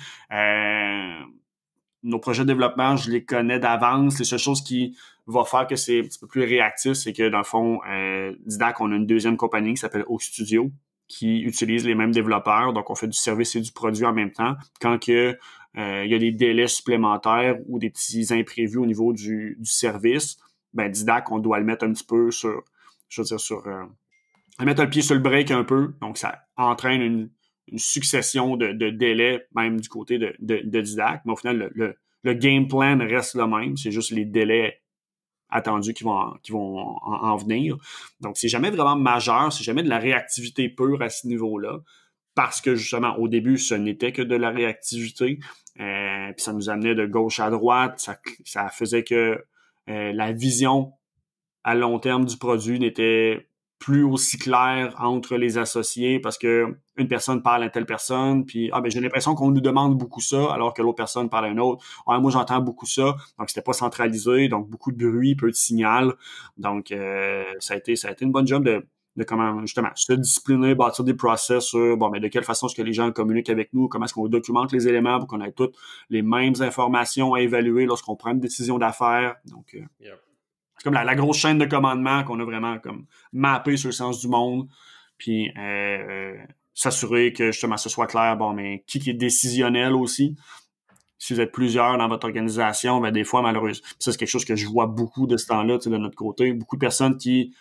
Nos projets de développement, je les connais d'avance. Les seules choses qui vont faire que c'est un petit peu plus réactif, c'est que dans le fond, Didac, on a une deuxième compagnie qui s'appelle Oak Studio, qui utilise les mêmes développeurs. Donc, on fait du service et du produit en même temps. Quand que il y a des délais supplémentaires ou des petits imprévus au niveau du service, ben Didac, on doit le mettre un petit peu sur, je veux dire, mettre le pied sur le break un peu. Donc, ça entraîne une succession de délais, même du côté de Didac. Mais au final, le game plan reste le même. C'est juste les délais attendus qui vont en venir. Donc, c'est jamais vraiment majeur. C'est jamais de la réactivité pure à ce niveau-là. Parce que, justement, au début, ce n'était que de la réactivité. Puis ça nous amenait de gauche à droite. Ça faisait que la vision à long terme du produit n'était plus aussi clair entre les associés parce que une personne parle à telle personne, puis ben j'ai l'impression qu'on nous demande beaucoup ça, alors que l'autre personne parle à une autre. Moi j'entends beaucoup ça, donc c'était pas centralisé, donc beaucoup de bruit, peu de signal. Donc ça a été une bonne job de comment justement se discipliner, bâtir des process sur mais de quelle façon est-ce que les gens communiquent avec nous, comment est-ce qu'on documente les éléments pour qu'on ait toutes les mêmes informations à évaluer lorsqu'on prend une décision d'affaires. Donc c'est comme la grosse chaîne de commandement qu'on a vraiment comme mappé sur le sens du monde. Puis s'assurer que justement ce soit clair, mais qui est décisionnel aussi. Si vous êtes plusieurs dans votre organisation, des fois, malheureusement, ça c'est quelque chose que je vois beaucoup de ce temps-là, de notre côté. Beaucoup de personnes qui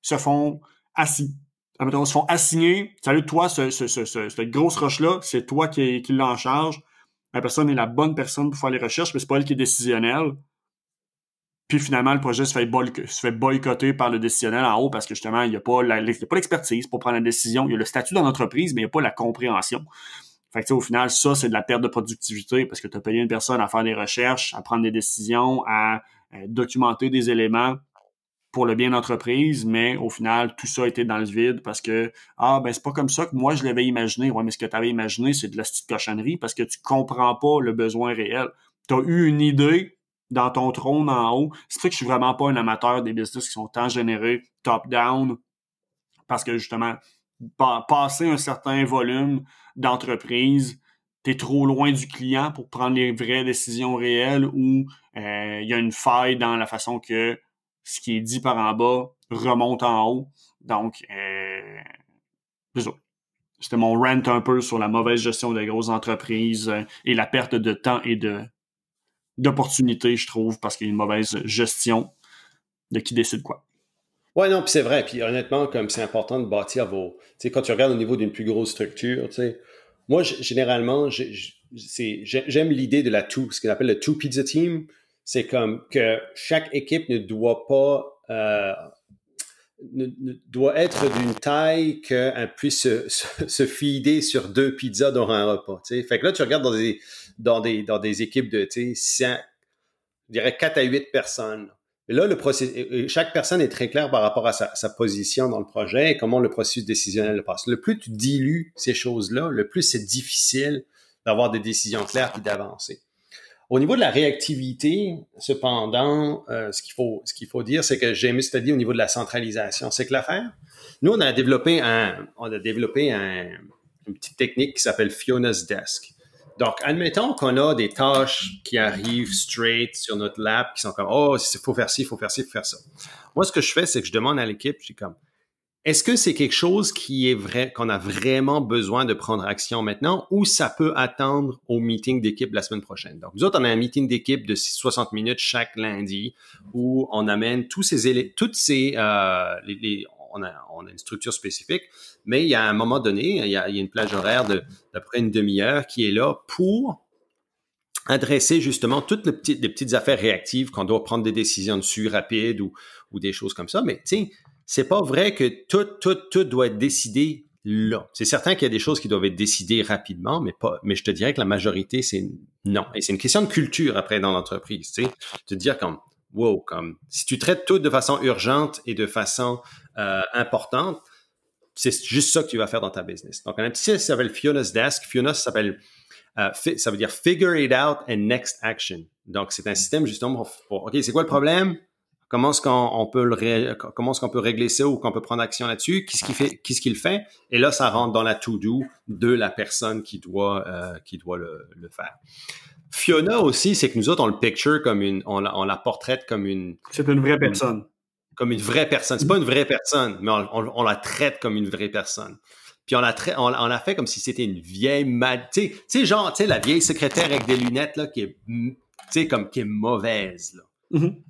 se font se font assigner. Salut, toi, cette grosse roche-là, c'est toi qui l'as en charge. La personne est la bonne personne pour faire les recherches, mais c'est pas elle qui est décisionnelle. Puis finalement, le projet se fait boycotter par le décisionnel en haut parce que justement, il n'y a pas l'expertise pour prendre la décision. Il y a le statut dans l'entreprise, mais il n'y a pas la compréhension. Fait que au final, ça, c'est de la perte de productivité parce que tu as payé une personne à faire des recherches, à prendre des décisions, à documenter des éléments pour le bien de l'entreprise, mais au final, tout ça a été dans le vide parce que c'est pas comme ça que moi je l'avais imaginé. Ouais, mais ce que tu avais imaginé, c'est de la petite cochonnerie parce que tu comprends pas le besoin réel. Tu as eu une idée dans ton trône en haut. C'est pour ça que je suis vraiment pas un amateur des business qui sont tant générés top-down parce que justement, passer un certain volume d'entreprise, t'es trop loin du client pour prendre les vraies décisions réelles ou il y a une faille dans la façon que ce qui est dit par en bas remonte en haut. Donc, c'était mon rant un peu sur la mauvaise gestion des grosses entreprises et la perte de temps et d'opportunités, je trouve, parce qu'il y a une mauvaise gestion de qui décide quoi. Ouais, non, puis c'est vrai. Puis honnêtement, comme c'est important de bâtir vos... Tu sais, quand tu regardes au niveau d'une plus grosse structure, tu sais, moi, généralement, j'aime l'idée de ce qu'on appelle le two pizza team. C'est comme que chaque équipe ne doit pas... ne doit être d'une taille qu'elle puisse se feeder sur 2 pizzas dans un repas. Tu sais. Fait que là, tu regardes dans des équipes de 100, je dirais 4 à 8 personnes. Et là, chaque personne est très claire par rapport à sa position dans le projet et comment le processus décisionnel passe. Le plus tu dilues ces choses-là, le plus c'est difficile d'avoir des décisions claires et d'avancer. Au niveau de la réactivité, cependant, ce qu'il faut dire, c'est que j'ai aimé ce que tu as dit au niveau de la centralisation. C'est que l'affaire, nous, on a développé une petite technique qui s'appelle Fiona's Desk. Donc, admettons qu'on a des tâches qui arrivent straight sur notre lap, qui sont comme, oh, il faut faire ci, il faut faire ci, il faut faire ça. Moi, ce que je fais, c'est que je demande à l'équipe, je suis comme, est-ce que c'est quelque chose qui est vrai, qu'on a vraiment besoin de prendre action maintenant, ou ça peut attendre au meeting d'équipe la semaine prochaine? Donc, nous autres, on a un meeting d'équipe de 60 minutes chaque lundi où on amène on a une structure spécifique, mais il y a un moment donné, il y a une plage horaire d'à peu près une demi-heure qui est là pour adresser justement toutes les petites affaires réactives qu'on doit prendre des décisions dessus rapides ou des choses comme ça. Mais tu sais, c'est pas vrai que tout doit être décidé là. C'est certain qu'il y a des choses qui doivent être décidées rapidement, mais je te dirais que la majorité, c'est non. Et c'est une question de culture après dans l'entreprise, tu sais. Te dire comme, wow, comme, si tu traites tout de façon urgente et de façon importante, c'est juste ça que tu vas faire dans ta business. Donc, on a un petit site qui s'appelle Fiona's Desk. Fiona, ça veut dire Figure it out and next action. Donc, c'est un système justement pour OK, c'est quoi le problème? Comment est-ce qu'on peut régler ça ou qu'on peut prendre action là-dessus? Qu'est-ce qu'il fait? Et là, ça rentre dans la to-do de la personne qui doit le faire. Fiona aussi, c'est que nous autres, on le picture comme on la portraite comme une... C'est une vraie personne. Comme une vraie personne. C'est pas une vraie personne, mais on la traite comme une vraie personne. Puis on la fait comme si c'était une vieille tu sais, genre, tu sais, la vieille secrétaire avec des lunettes, là, qui est, tu sais, comme, qui est mauvaise, là. Mm-hmm.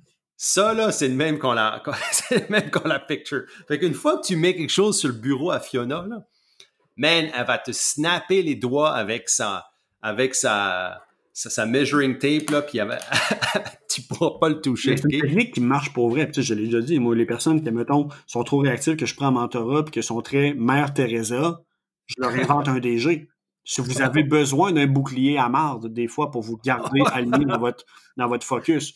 Ça, là, c'est le même qu'on la picture. Fait qu'une fois que tu mets quelque chose sur le bureau à Fiona, là, man, elle va te snapper les doigts avec sa measuring tape, là, puis tu pourras pas le toucher. C'est une technique qui marche pour vrai. Puis, je l'ai déjà dit, moi, les personnes qui, mettons, sont trop réactives, que je prends en mentorat, puis qui sont très Mère Teresa, je leur invente un DG. Si vous avez besoin d'un bouclier à marde, des fois, pour vous garder aligné dans votre focus.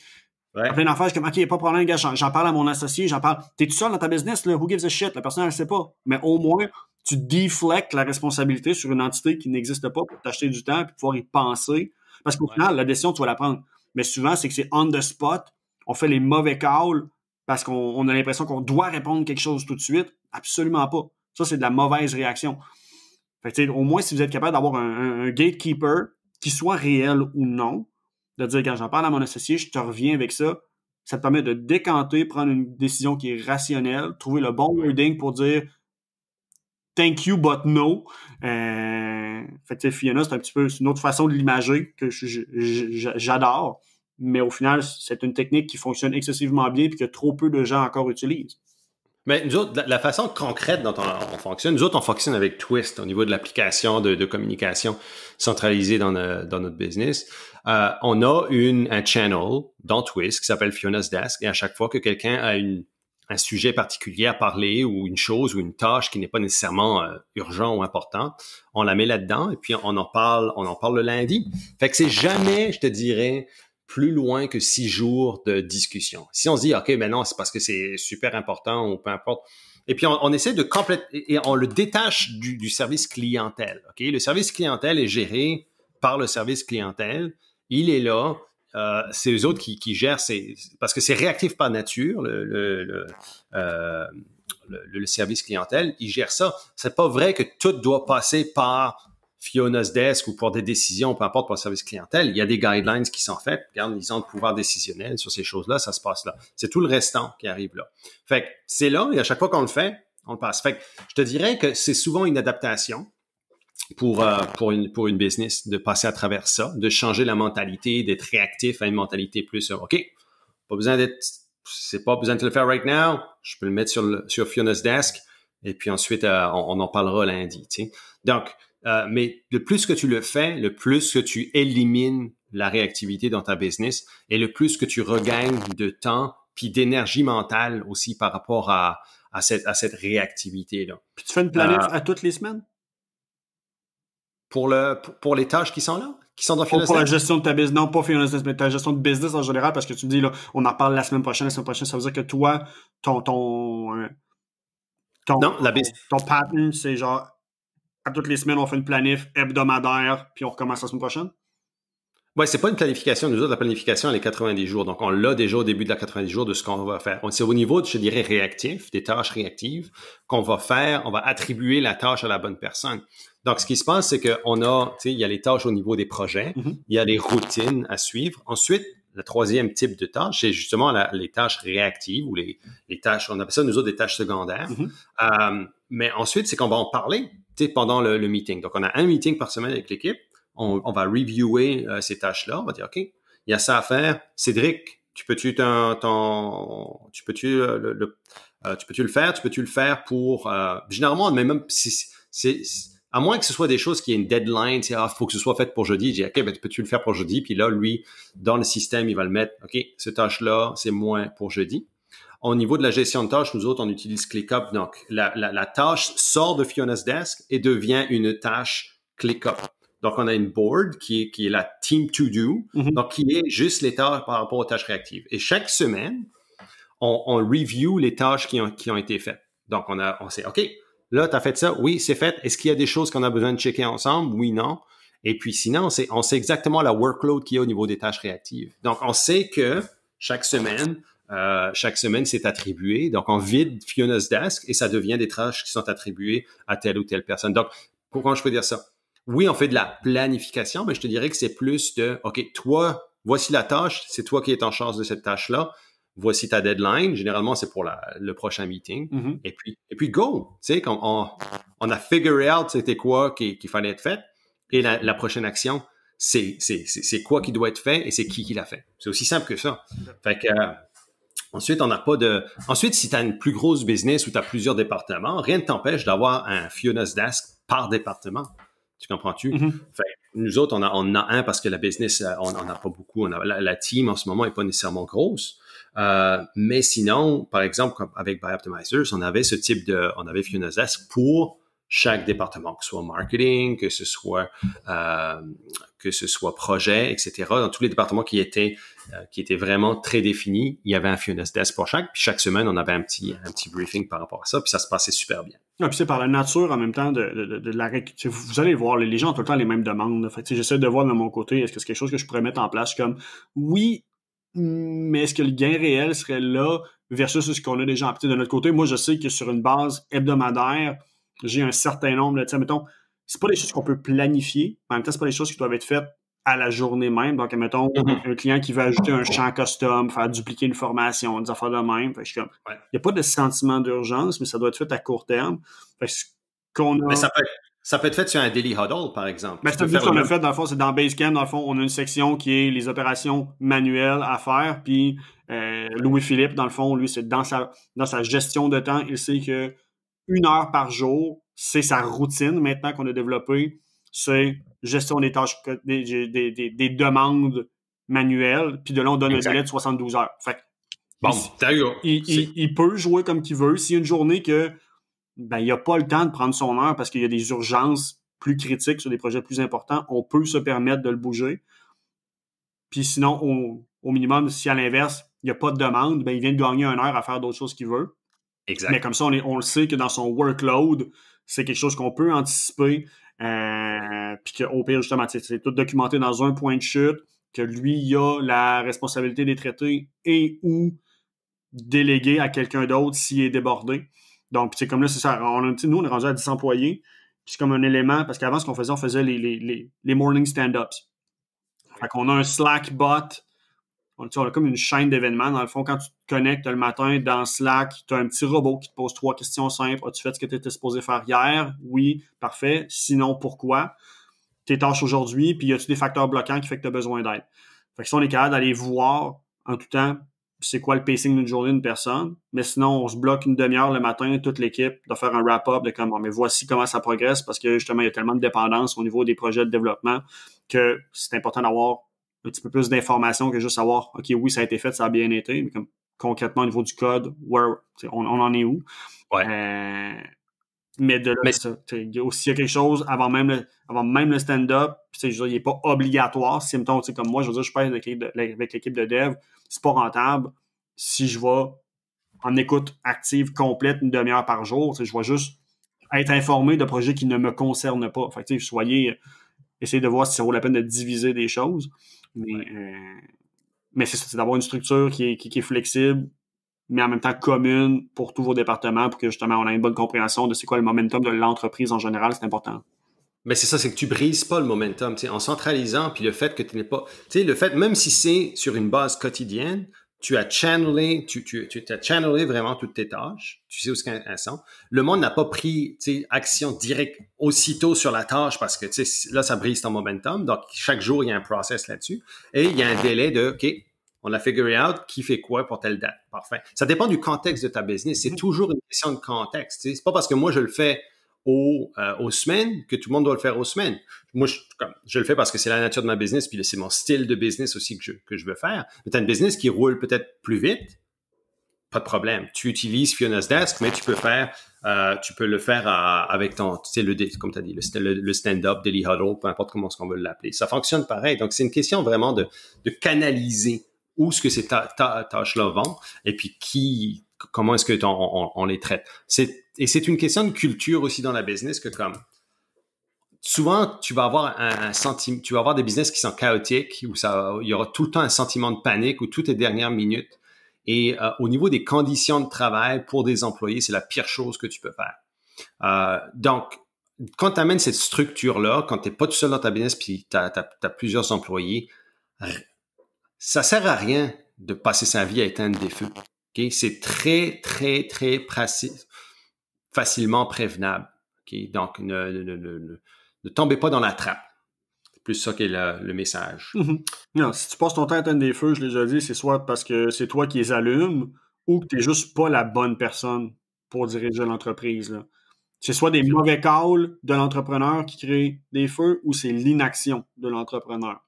Ouais. Plein d'affaires, je suis comme, OK, pas de problème, gars, j'en parle à mon associé, t'es tout seul dans ta business, là, who gives a shit? La personne, elle sait pas. Mais au moins, tu deflectes la responsabilité sur une entité qui n'existe pas pour t'acheter du temps et pouvoir y penser. Parce qu'au final, la décision, tu vas la prendre. Mais souvent, c'est que c'est on the spot. On fait les mauvais calls parce qu'on a l'impression qu'on doit répondre quelque chose tout de suite. Absolument pas. Ça, c'est de la mauvaise réaction. Fait que, au moins, si vous êtes capable d'avoir un gatekeeper qui soit réel ou non, de dire, quand j'en parle à mon associé, je te reviens avec ça, ça te permet de décanter, prendre une décision qui est rationnelle, trouver le bon wording pour dire thank you, but no. Fait que Fiona, c'est une autre façon de l'imager que j'adore. Mais au final, c'est une technique qui fonctionne excessivement bien et que trop peu de gens encore utilisent. Mais nous autres, la façon concrète dont on fonctionne, nous autres, on fonctionne avec Twist au niveau de l'application de communication centralisée dans notre business. On a un channel dans Twist qui s'appelle Fiona's Desk et à chaque fois que quelqu'un a un sujet particulier à parler ou une chose ou une tâche qui n'est pas nécessairement urgent ou important, on la met là-dedans et puis on en parle le lundi. Fait que c'est jamais, je te dirais, plus loin que 6 jours de discussion. Si on se dit, OK, ben non, c'est parce que c'est super important ou peu importe. Et puis, on essaie de et on le détache du service clientèle. OK? Le service clientèle est géré par le service clientèle. Il est là. C'est eux autres qui gèrent, parce que c'est réactif par nature, le service clientèle. Ils gèrent ça. C'est pas vrai que tout doit passer par Fiona's Desk ou pour des décisions, peu importe pour le service clientèle. Il y a des guidelines qui sont faites. Regarde, ils ont le pouvoir décisionnel sur ces choses-là, ça se passe là. C'est tout le restant qui arrive là. Fait que c'est là, et à chaque fois qu'on le fait, on le passe. Fait que je te dirais que c'est souvent une adaptation pour une business de passer à travers ça, de changer la mentalité, d'être réactif à une mentalité plus OK, c'est pas besoin de te le faire right now, je peux le mettre sur Fiona's Desk et puis ensuite on en parlera lundi, tu sais. Donc mais le plus que tu le fais, le plus que tu élimines la réactivité dans ta business et le plus que tu regagnes de temps puis d'énergie mentale aussi par rapport à cette réactivité-là. Puis tu fais une planif à toutes les semaines? pour les tâches qui sont là, qui sont dans Fiona's Desk? Pour la gestion de ta business, non pas Fiona's Desk, mais ta gestion de business en général, parce que tu me dis, là, on en reparle la semaine prochaine, ça veut dire que toi, ton pattern, c'est genre, à toutes les semaines, on fait une planif hebdomadaire, puis on recommence la semaine prochaine? Ouais, c'est pas une planification. Nous autres, la planification, elle est 90 jours. Donc, on l'a déjà au début de la 90 jours de ce qu'on va faire. C'est au niveau, je dirais, réactif, des tâches réactives qu'on va faire. On va attribuer la tâche à la bonne personne. Donc, ce qui se passe, c'est qu'on a, tu sais, il y a les tâches au niveau des projets. Mm-hmm. Il y a les routines à suivre. Ensuite, le troisième type de tâche, c'est justement les tâches réactives ou les tâches, on appelle ça, nous autres, des tâches secondaires. Mm-hmm. Mais ensuite, c'est qu'on va en parler, tu sais, pendant le meeting. Donc, on a un meeting par semaine avec l'équipe. On va reviewer ces tâches-là. On va dire, OK, il y a ça à faire. Cédric, tu peux-tu le faire? Tu peux-tu le faire pour... généralement, même si c'est... À moins que ce soit des choses qui aient une deadline, tu sais, faut que ce soit fait pour jeudi. Je dis, OK, ben, peux-tu le faire pour jeudi? Puis là, lui, dans le système, il va le mettre, OK, cette tâche-là, c'est moins pour jeudi. Au niveau de la gestion de tâches, nous autres, on utilise ClickUp. Donc, la tâche sort de Fiona's Desk et devient une tâche ClickUp. Donc, on a une board qui est la Team To Do, mm-hmm. donc qui est juste les tâches par rapport aux tâches réactives. Et chaque semaine, on review les tâches qui ont été faites. Donc, on sait, OK, là, tu as fait ça, oui, c'est fait. Est-ce qu'il y a des choses qu'on a besoin de checker ensemble? Oui, non. Et puis sinon, on sait exactement la workload qu'il y a au niveau des tâches réactives. Donc, on sait que chaque semaine, c'est attribué. Donc, on vide Fiona's Desk et ça devient des tâches qui sont attribuées à telle ou telle personne. Donc, comment je peux dire ça? Oui, on fait de la planification, mais je te dirais que c'est plus de, OK, toi, voici la tâche, c'est toi qui es en charge de cette tâche-là, voici ta deadline, généralement c'est pour le prochain meeting, mm-hmm. et puis go, tu sais, on a figure out c'était quoi qu'il fallait être fait, et la prochaine action, c'est quoi qui doit être fait, et c'est qui l'a fait. C'est aussi simple que ça. Fait que, ensuite, on n'a pas de... Ensuite, si tu as une plus grosse business ou tu as plusieurs départements, rien ne t'empêche d'avoir un Fiona's Desk par département. Tu comprends-tu? Mm-hmm. Fait, nous autres, on a un parce que la business, on n'en a pas beaucoup. La team, en ce moment, n'est pas nécessairement grosse. Mais sinon, par exemple, avec Buy Optimizers, on avait Fiona's Desk pour chaque département, que ce soit marketing, que ce soit projet, etc. Dans tous les départements qui étaient vraiment très définis, il y avait un Fiona's Desk pour chaque. Puis chaque semaine, on avait un petit briefing par rapport à ça. Puis ça se passait super bien. Ah, puis c'est par la nature en même temps de la... Vous allez voir, les gens ont tout le temps les mêmes demandes. Fait que j'essaie de voir de mon côté, est-ce que c'est quelque chose que je pourrais mettre en place comme oui, mais est-ce que le gain réel serait là versus ce qu'on a déjà appliqué de notre côté? Moi, je sais que sur une base hebdomadaire, j'ai un certain nombre de, mettons, c'est pas des choses qu'on peut planifier, mais en même temps, c'est pas des choses qui doivent être faites à la journée même. Donc, mettons, un client qui veut ajouter un champ custom, faire dupliquer une formation, des affaires de même. Fait que je suis comme, il n'y a pas de sentiment d'urgence, mais ça doit être fait à court terme. Fait que mais ça peut être fait sur un daily huddle, par exemple. Ben, c'est ce qu'on a fait, dans le fond, c'est dans Basecamp, dans le fond, on a une section qui est les opérations manuelles à faire, puis Louis-Philippe, dans le fond, lui, c'est dans sa gestion de temps, il sait que 1 heure par jour, c'est sa routine maintenant qu'on a développée, c'est gestion des tâches, des demandes manuelles, puis de là, on donne un délai de 72 heures. Fait bon, il peut jouer comme qu'il veut. S'il y a une journée que ben, il n'a pas le temps de prendre son heure parce qu'il y a des urgences plus critiques sur des projets plus importants, on peut se permettre de le bouger. Puis sinon, au minimum, si à l'inverse, il n'y a pas de demande, ben, il vient de gagner 1 heure à faire d'autres choses qu'il veut. Exact. Mais comme ça, on le sait que dans son workload, c'est quelque chose qu'on peut anticiper. Puis qu'au pire, justement, c'est tout documenté dans un point de chute, que lui, il a la responsabilité des traités et ou déléguer à quelqu'un d'autre s'il est débordé. Donc, c'est comme là, c'est ça. Nous, on est rendu à 10 employés. Puis c'est comme un élément, parce qu'avant, ce qu'on faisait, on faisait les morning stand-ups. Fait qu'on a un Slack bot. On a comme une chaîne d'événements. Dans le fond, quand tu te connectes le matin dans Slack, tu as un petit robot qui te pose 3 questions simples. As-tu fait ce que tu étais supposé faire hier? Oui, parfait. Sinon, pourquoi? Tes tâches aujourd'hui, puis y a-tu des facteurs bloquants qui fait que tu as besoin d'aide? Fait que ça, on est capable d'aller voir en tout temps c'est quoi le pacing d'une journée d'une personne. Mais sinon, on se bloque une demi-heure le matin, toute l'équipe, de faire un wrap-up de comme, mais voici comment ça progresse parce que justement, il y a tellement de dépendance au niveau des projets de développement que c'est important d'avoir un petit peu plus d'informations que juste savoir, OK, oui, ça a été fait, ça a bien été, mais comme concrètement au niveau du code, on en est où? Ouais. Mais de là, c'est ça. S'il y a quelque chose avant même le stand-up, je veux dire, il n'est pas obligatoire. Si, mettons, comme moi, je veux dire, je passe avec l'équipe de dev, c'est pas rentable. Si je vais en écoute active complète une demi-heure par jour, je vais juste être informé de projets qui ne me concernent pas. Fait que, essayez de voir si ça vaut la peine de diviser des choses. Mais c'est ça, c'est d'avoir une structure qui est flexible, mais en même temps commune pour tous vos départements pour que justement on ait une bonne compréhension de c'est quoi le momentum de l'entreprise en général, c'est important. Mais c'est ça, c'est que tu brises pas le momentum, en centralisant, puis le fait que tu n'es pas, le fait, même si c'est sur une base quotidienne, tu as channelé, tu as channelé vraiment toutes tes tâches, tu sais où elles sont. Le monde n'a pas pris, action directe aussitôt sur la tâche parce que, là, ça brise ton momentum. Donc, chaque jour, il y a un process là-dessus et il y a un délai de, OK, on a figuré out qui fait quoi pour telle date. Parfait. Ça dépend du contexte de ta business. C'est toujours une question de contexte. C'est pas parce que moi, je le fais aux semaines que tout le monde doit le faire aux semaines. Moi, je le fais parce que c'est la nature de ma business, puis c'est mon style de business aussi que je veux faire. Mais tu as une business qui roule peut-être plus vite, pas de problème. Tu utilises Fiona's Desk, mais tu peux le faire avec ton, comme tu as dit, le stand-up, Daily Huddle, peu importe comment on veut l'appeler. Ça fonctionne pareil. Donc, c'est une question vraiment de canaliser où est-ce que ces tâches-là vont et puis comment est-ce que on les traite. Et c'est une question de culture aussi dans la business que comme souvent tu vas avoir tu vas avoir des business qui sont chaotiques où il y aura tout le temps un sentiment de panique où tout est dernière minute et au niveau des conditions de travail pour des employés, c'est la pire chose que tu peux faire. Donc quand tu amènes cette structure-là, quand tu n'es pas tout seul dans ta business puis tu as plusieurs employés, ça sert à rien de passer sa vie à éteindre des feux. Okay? C'est très, très, très facilement prévenable. Okay? Donc, ne tombez pas dans la trappe. C'est plus ça qu'est le message. Mm-hmm. Non, si tu passes ton temps à éteindre des feux, je l'ai déjà dit, c'est soit parce que c'est toi qui les allumes ou que tu n'es juste pas la bonne personne pour diriger l'entreprise. Là. C'est soit des mauvais calls de l'entrepreneur qui crée des feux ou c'est l'inaction de l'entrepreneur.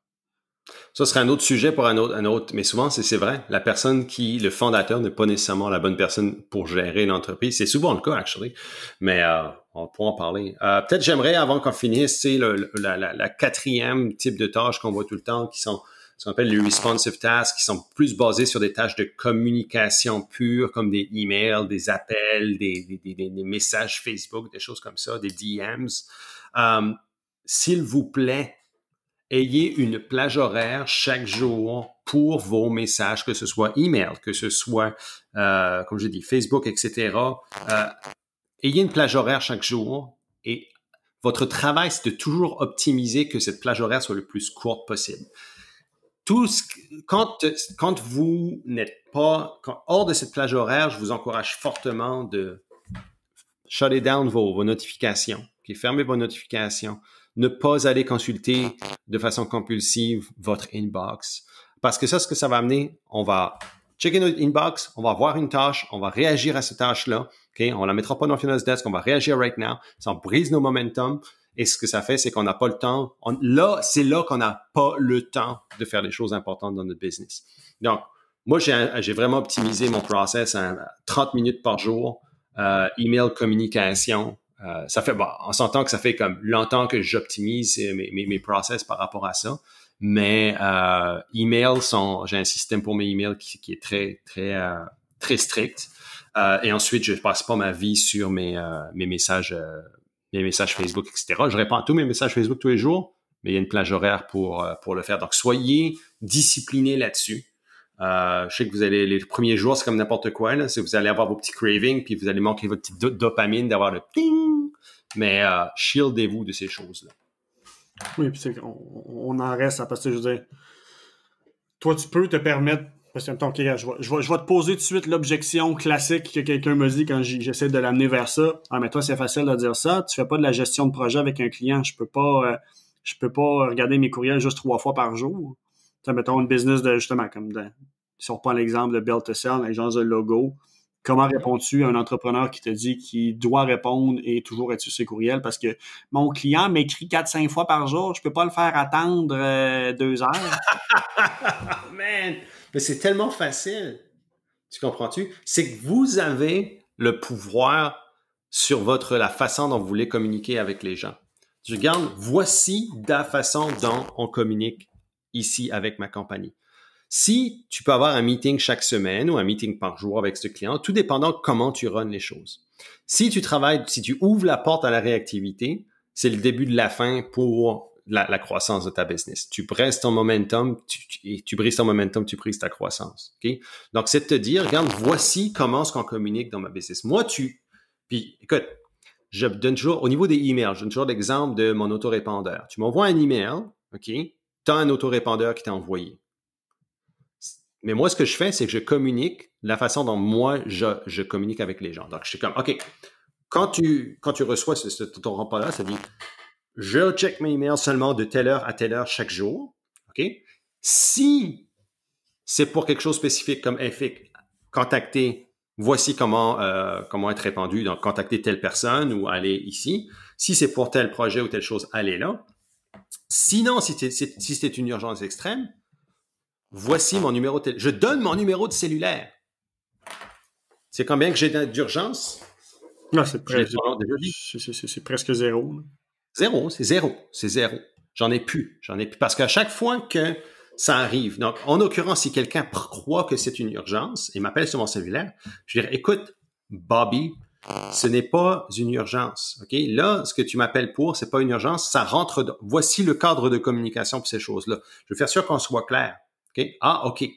Ça serait un autre sujet pour un autre. Mais souvent, c'est vrai. La personne le fondateur n'est pas nécessairement la bonne personne pour gérer l'entreprise. C'est souvent le cas, actually. Mais on pourra en parler. Peut-être j'aimerais, avant qu'on finisse, la quatrième type de tâches qu'on voit tout le temps, qui sont ce qu'on appelle les responsive tasks, qui sont plus basées sur des tâches de communication pure, comme des emails, des appels, des messages Facebook, des choses comme ça, des DMs. S'il vous plaît, ayez une plage horaire chaque jour pour vos messages, que ce soit email, que ce soit, comme j'ai dit, Facebook, etc. Ayez une plage horaire chaque jour et votre travail, c'est de toujours optimiser que cette plage horaire soit le plus courte possible. Quand vous n'êtes pas hors de cette plage horaire, je vous encourage fortement de shut down vos notifications. Okay? Fermez vos notifications. Ne pas aller consulter de façon compulsive votre inbox. Parce que ça, ce que ça va amener, on va checker notre inbox, on va voir une tâche, on va réagir à cette tâche-là. Okay? On la mettra pas dans Fiona's Desk, on va réagir right now. Ça brise nos momentum. Et ce que ça fait, c'est qu'on n'a pas le temps. C'est là qu'on n'a pas le temps de faire des choses importantes dans notre business. Donc, moi, j'ai vraiment optimisé mon process à 30 minutes par jour. Email, communication. Ça fait, on s'entend que ça fait comme longtemps que j'optimise mes process par rapport à ça. Mais email, j'ai un système pour mes emails qui est très, très, très strict. Et ensuite, je passe pas ma vie sur mes messages Facebook, etc. Je réponds à tous mes messages Facebook tous les jours, mais il y a une plage horaire pour le faire. Donc, soyez disciplinés là-dessus. Je sais que vous allez, les premiers jours, c'est comme n'importe quoi, là. Vous allez avoir vos petits cravings, puis vous allez manquer votre petite dopamine d'avoir le ting. Mais shieldez-vous de ces choses-là. Oui, puis on en reste à parce que je veux dire, toi, tu peux te permettre. Parce que, okay, je vais te poser tout de suite l'objection classique que quelqu'un me dit quand j'essaie de l'amener vers ça. Ah, mais toi, c'est facile de dire ça. Tu fais pas de la gestion de projet avec un client. Je peux pas regarder mes courriels juste 3 fois par jour. Tu sais, mettons une business de, justement, si on reprend l'exemple de Build to Sell, l'agence de logo. Comment réponds-tu à un entrepreneur qui te dit qu'il doit répondre et toujours être sur ses courriels parce que mon client m'écrit 4-5 fois par jour, je peux pas le faire attendre 2 heures. Man! Mais c'est tellement facile. Tu comprends-tu? C'est que vous avez le pouvoir sur la façon dont vous voulez communiquer avec les gens. Je regarde, voici la façon dont on communique ici avec ma compagnie. Si tu peux avoir un meeting chaque semaine ou un meeting par jour avec ce client, tout dépendant comment tu runs les choses. Si tu ouvres la porte à la réactivité, c'est le début de la fin pour la croissance de ta business. Tu brises ton momentum, tu brises ton momentum, tu brises ta croissance. Okay? Donc, c'est de te dire, regarde, voici comment est-ce qu'on communique dans ma business. Puis, écoute, je donne toujours, au niveau des emails, je donne toujours l'exemple de mon autorépondeur. Tu m'envoies un email, OK? Tu as un autorépondeur qui t'a envoyé. Mais moi, ce que je fais, c'est que je communique la façon dont moi, je communique avec les gens. Donc, je suis comme, OK, quand tu reçois ton répondeur, ça dit, je check mes emails seulement de telle heure à telle heure chaque jour. OK? Si c'est pour quelque chose de spécifique comme contacter, voici comment être répandu, donc contacter telle personne ou aller ici. Si c'est pour tel projet ou telle chose, allez là. Sinon, si c'est une urgence extrême, voici mon numéro de je donne mon numéro de cellulaire. C'est combien que j'ai d'urgence? Non, c'est presque zéro. Zéro, c'est zéro. J'en ai plus. Parce qu'à chaque fois que ça arrive, donc en l'occurrence, si quelqu'un croit que c'est une urgence et m'appelle sur mon cellulaire, je vais dire, écoute, Bobby, ce n'est pas une urgence. OK? Là, ce que tu m'appelles pour, c'est pas une urgence, ça rentre voici le cadre de communication pour ces choses-là. Je veux faire sûr qu'on soit clair. OK? Ah, OK.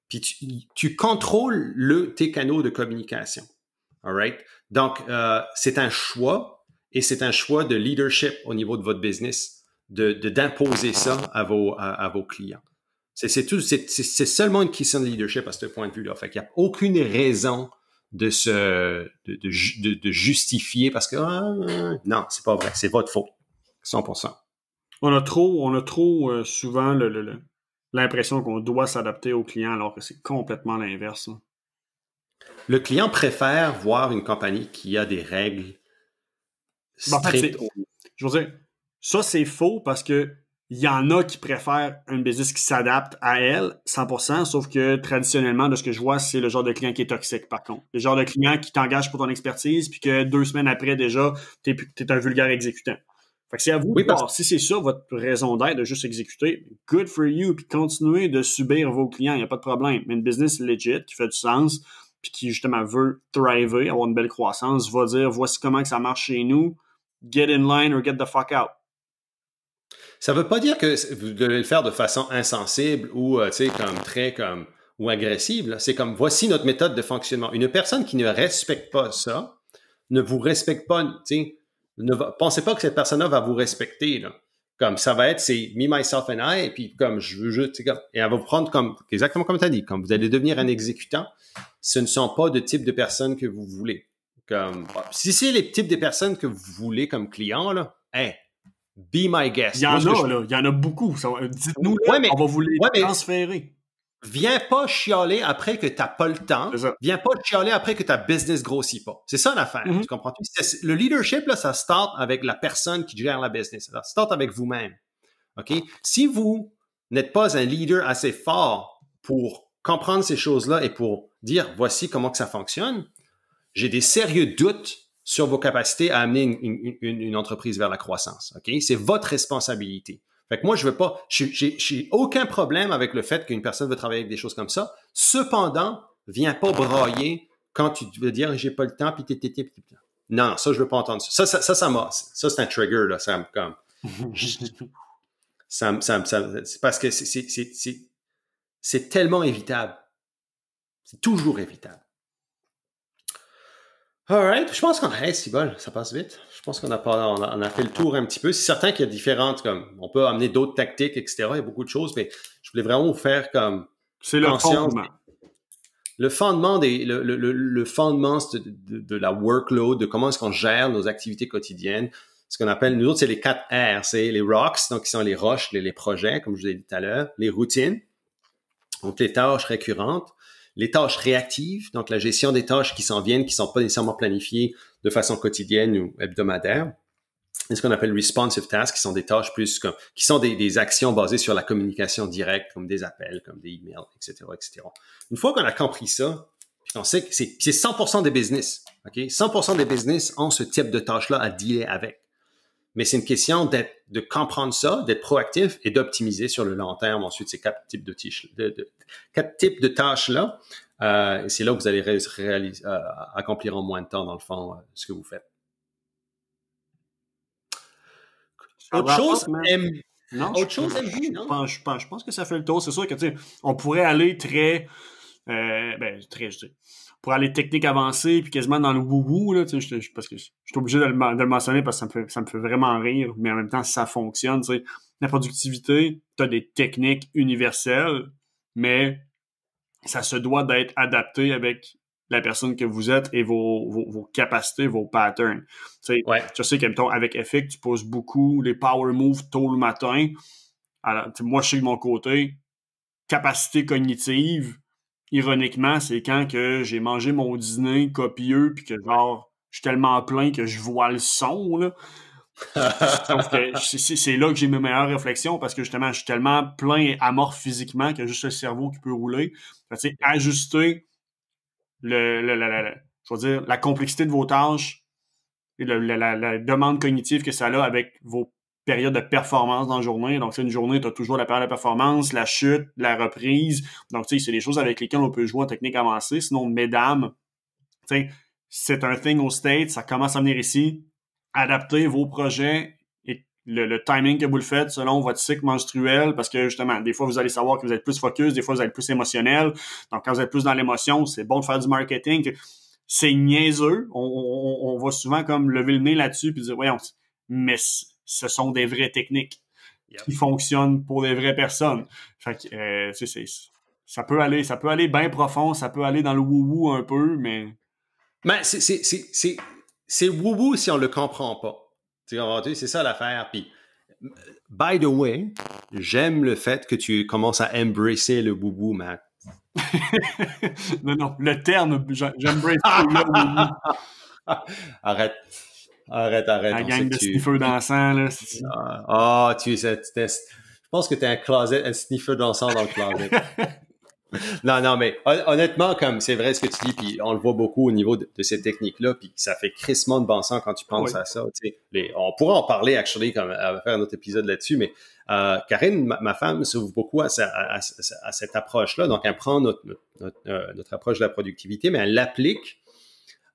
Puis tu contrôles tes canaux de communication. All right? Donc, c'est un choix et c'est un choix de leadership au niveau de votre business d'imposer ça à vos clients. C'est seulement une question de leadership à ce point de vue-là. Fait qu'il n'y a aucune raison de justifier parce que non, c'est pas vrai, c'est votre faute. 100%. On a trop souvent l'impression qu'on doit s'adapter au client alors que c'est complètement l'inverse. Là. Le client préfère voir une compagnie qui a des règles strictes. Je veux dire, ça c'est faux parce que il y en a qui préfèrent une business qui s'adapte à elle 100%, sauf que traditionnellement, de ce que je vois, c'est le genre de client qui est toxique par contre. Le genre de client qui t'engage pour ton expertise puis que 2 semaines après déjà, t'es un vulgaire exécutant. Fait que c'est à vous de voir. Si c'est ça votre raison d'être, de juste exécuter, good for you, puis continuez de subir vos clients, il n'y a pas de problème. Mais une business legit, qui fait du sens, puis qui justement veut thriver, avoir une belle croissance, va dire, voici comment que ça marche chez nous, get in line or get the fuck out. Ça veut pas dire que vous devez le faire de façon insensible ou, ou agressive. Là. C'est comme, voici notre méthode de fonctionnement. Une personne qui ne respecte pas ça, ne vous respecte pas, pensez pas que cette personne-là va vous respecter, là. Comme ça va être, c'est me, myself and I, et puis comme je veux juste, et elle va vous prendre comme, exactement comme tu as dit, comme vous allez devenir un exécutant, ce ne sont pas de type de personnes que vous voulez. Comme, si c'est les types de personnes que vous voulez comme client, là, hey, be my guest. Il y en a beaucoup. Dites-nous, on va vous les transférer. Viens pas chialer après que t'as pas le temps. Viens pas chialer après que ta business grossit pas. C'est ça l'affaire. Tu comprends-tu? Le leadership, là, ça start avec la personne qui gère la business. Ça start avec vous-même. OK? Si vous n'êtes pas un leader assez fort pour comprendre ces choses-là et pour dire voici comment que ça fonctionne, j'ai des sérieux doutes sur vos capacités à amener une entreprise vers la croissance. OK? C'est votre responsabilité. Fait que moi, j'ai aucun problème avec le fait qu'une personne veut travailler avec des choses comme ça. Cependant, viens pas brailler quand tu veux dire j'ai pas le temps puis Non, ça, je veux pas entendre ça. Ça, c'est un trigger, là. Ça me comme. C'est parce que c'est tellement évitable. C'est toujours évitable. Alright, je pense ça passe vite. Je pense qu'on a fait le tour un petit peu. C'est certain qu'il y a différentes, comme, on peut amener d'autres tactiques, etc. Il y a beaucoup de choses, mais je voulais vraiment vous faire comme. C'est le fondement. Le fondement le fondement de la workload, de comment est-ce qu'on gère nos activités quotidiennes. Ce qu'on appelle, nous autres, c'est les 4 R. C'est les rocks, donc qui sont les roches, les projets, comme je vous ai dit tout à l'heure, les routines, donc les tâches récurrentes. Les tâches réactives, donc la gestion des tâches qui s'en viennent, qui sont pas nécessairement planifiées de façon quotidienne ou hebdomadaire. Et ce qu'on appelle responsive tasks, qui sont des tâches qui sont des actions basées sur la communication directe, comme des appels, comme des emails, etc., etc. Une fois qu'on a compris ça, On sait que c'est 100% des business. Okay? 100% des business ont ce type de tâches-là à dealer avec. Mais c'est une question de comprendre ça, d'être proactif et d'optimiser sur le long terme ensuite ces 4 types de tâches-là. C'est là que vous allez accomplir en moins de temps, dans le fond, ce que vous faites. Autre chose, non? Je pense que ça fait le tour. C'est sûr que, tu sais, on pourrait aller pour aller technique avancée puis quasiment dans le woo-woo, là, tu sais, parce que je suis obligé de le mentionner parce que ça me fait vraiment rire, mais en même temps, ça fonctionne, tu sais. La productivité, tu as des techniques universelles, mais ça se doit d'être adapté avec la personne que vous êtes et vos capacités, vos patterns. Tu sais, je sais qu'avec FX, tu poses beaucoup les power moves tôt le matin. Alors, moi, je sais de mon côté, capacité cognitive, ironiquement, c'est quand que j'ai mangé mon dîner copieux puis que genre, je suis tellement plein que je vois le son, là. Sauf que c'est là que j'ai mes meilleures réflexions parce que justement, je suis tellement plein et amorphe physiquement qu'il y a juste le cerveau qui peut rouler. Tu sais, ajuster je veux dire, la complexité de vos tâches et la demande cognitive que ça a avec vos périodes de performance dans la journée. Donc, c'est une journée, tu as toujours la période de performance, la chute, la reprise. Donc, tu sais, c'est des choses avec lesquelles on peut jouer en technique avancée. Sinon, mesdames, tu sais, c'est un thing au States, ça commence à venir ici. Adaptez vos projets et le timing que vous le faites selon votre cycle menstruel parce que, justement, des fois, vous allez savoir que vous êtes plus focus, des fois, vous êtes plus émotionnel. Donc, quand vous êtes plus dans l'émotion, c'est bon de faire du marketing. C'est niaiseux. On va souvent comme lever le nez là-dessus puis dire, voyons, mais ce sont des vraies techniques qui fonctionnent pour des vraies personnes. Fait que, ça peut aller bien profond, ça peut aller dans le woo-woo un peu, mais... Mais c'est woo-woo si on le comprend pas. C'est ça l'affaire. Puis, by the way, j'aime le fait que tu commences à embrasser le woo-woo, Matt. non, le terme, j'embrasse le woo-woo. Arrête. La gang de sniffeurs d'encens, là. Je pense que t'es un sniffer d'encens dans le closet. Non, mais honnêtement, comme c'est vrai ce que tu dis, puis on le voit beaucoup au niveau de ces techniques-là, puis ça fait crissement de bon sens quand tu penses à ça. Tu sais, on pourra en parler, actually, comme faire un autre épisode là-dessus, mais Karine, ma femme, s'ouvre beaucoup à cette approche-là. Donc, elle prend notre approche de la productivité, mais elle l'applique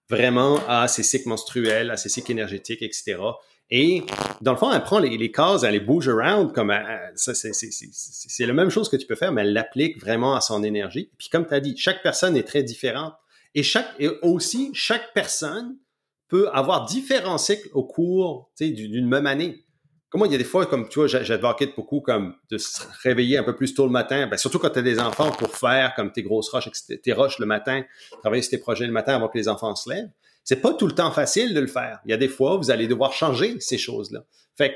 vraiment à ses cycles menstruels, à ses cycles énergétiques, etc. Et dans le fond, elle prend les cases, elle les bouge around, comme c'est la même chose que tu peux faire, mais elle l'applique vraiment à son énergie. Puis comme tu as dit, chaque personne est très différente. Et aussi, chaque personne peut avoir différents cycles au cours d'une même année. Comme moi, il y a des fois, comme tu vois, j'advocate beaucoup comme de se réveiller un peu plus tôt le matin, surtout quand tu as des enfants pour faire comme tes grosses rushs, tes rushs le matin, travailler sur tes projets le matin avant que les enfants se lèvent. C'est pas tout le temps facile de le faire. Il y a des fois où vous allez devoir changer ces choses-là. Fait que,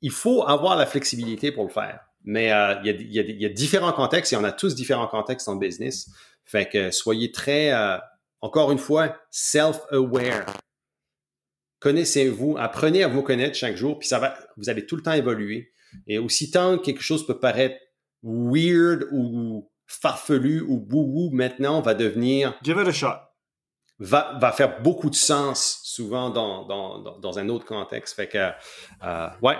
il faut avoir la flexibilité pour le faire. Mais il y a différents contextes et on a tous différents contextes en business. Fait que soyez très, encore une fois, self-aware. Connaissez-vous, apprenez à vous connaître chaque jour, puis vous allez tout le temps évoluer. Et aussi tant que quelque chose peut paraître weird ou farfelu ou woo-woo, maintenant va devenir... Give it a shot. Va faire beaucoup de sens souvent dans un autre contexte. Fait que,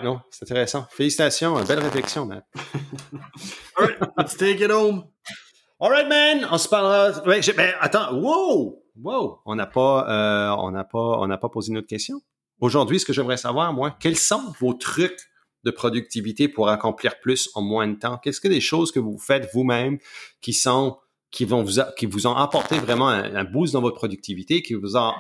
non, c'est intéressant. Félicitations, belle réflexion, Matt. All right, let's take it home. All right, man, on se parlera. Attends, wow, on n'a pas posé notre question. Aujourd'hui, ce que j'aimerais savoir, moi, quels sont vos trucs de productivité pour accomplir plus en moins de temps? Qu'est-ce que des choses que vous faites vous-même qui vous ont apporté vraiment un boost dans votre productivité, qui vous ont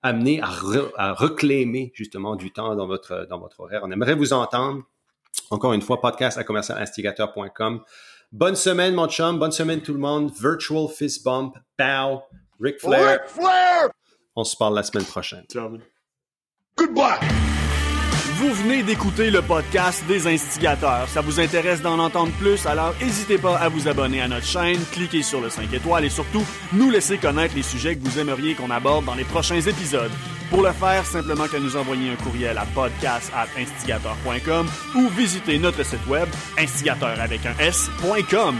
amené à reclaimer justement du temps dans votre horaire. On aimerait vous entendre. Encore une fois, podcast@commercialinstigateur.com. Bonne semaine, mon chum. Bonne semaine, tout le monde. Virtual fist bump. Pow. Ric Flair. On se parle la semaine prochaine. Ciao. Goodbye. Vous venez d'écouter le podcast des Instigateurs. Ça vous intéresse d'en entendre plus? Alors n'hésitez pas à vous abonner à notre chaîne, cliquez sur le 5 étoiles et surtout, nous laisser connaître les sujets que vous aimeriez qu'on aborde dans les prochains épisodes. Pour le faire, simplement qu'à nous envoyer un courriel à podcast@instigateur.com ou visiter notre site web instigateur avec un s.com.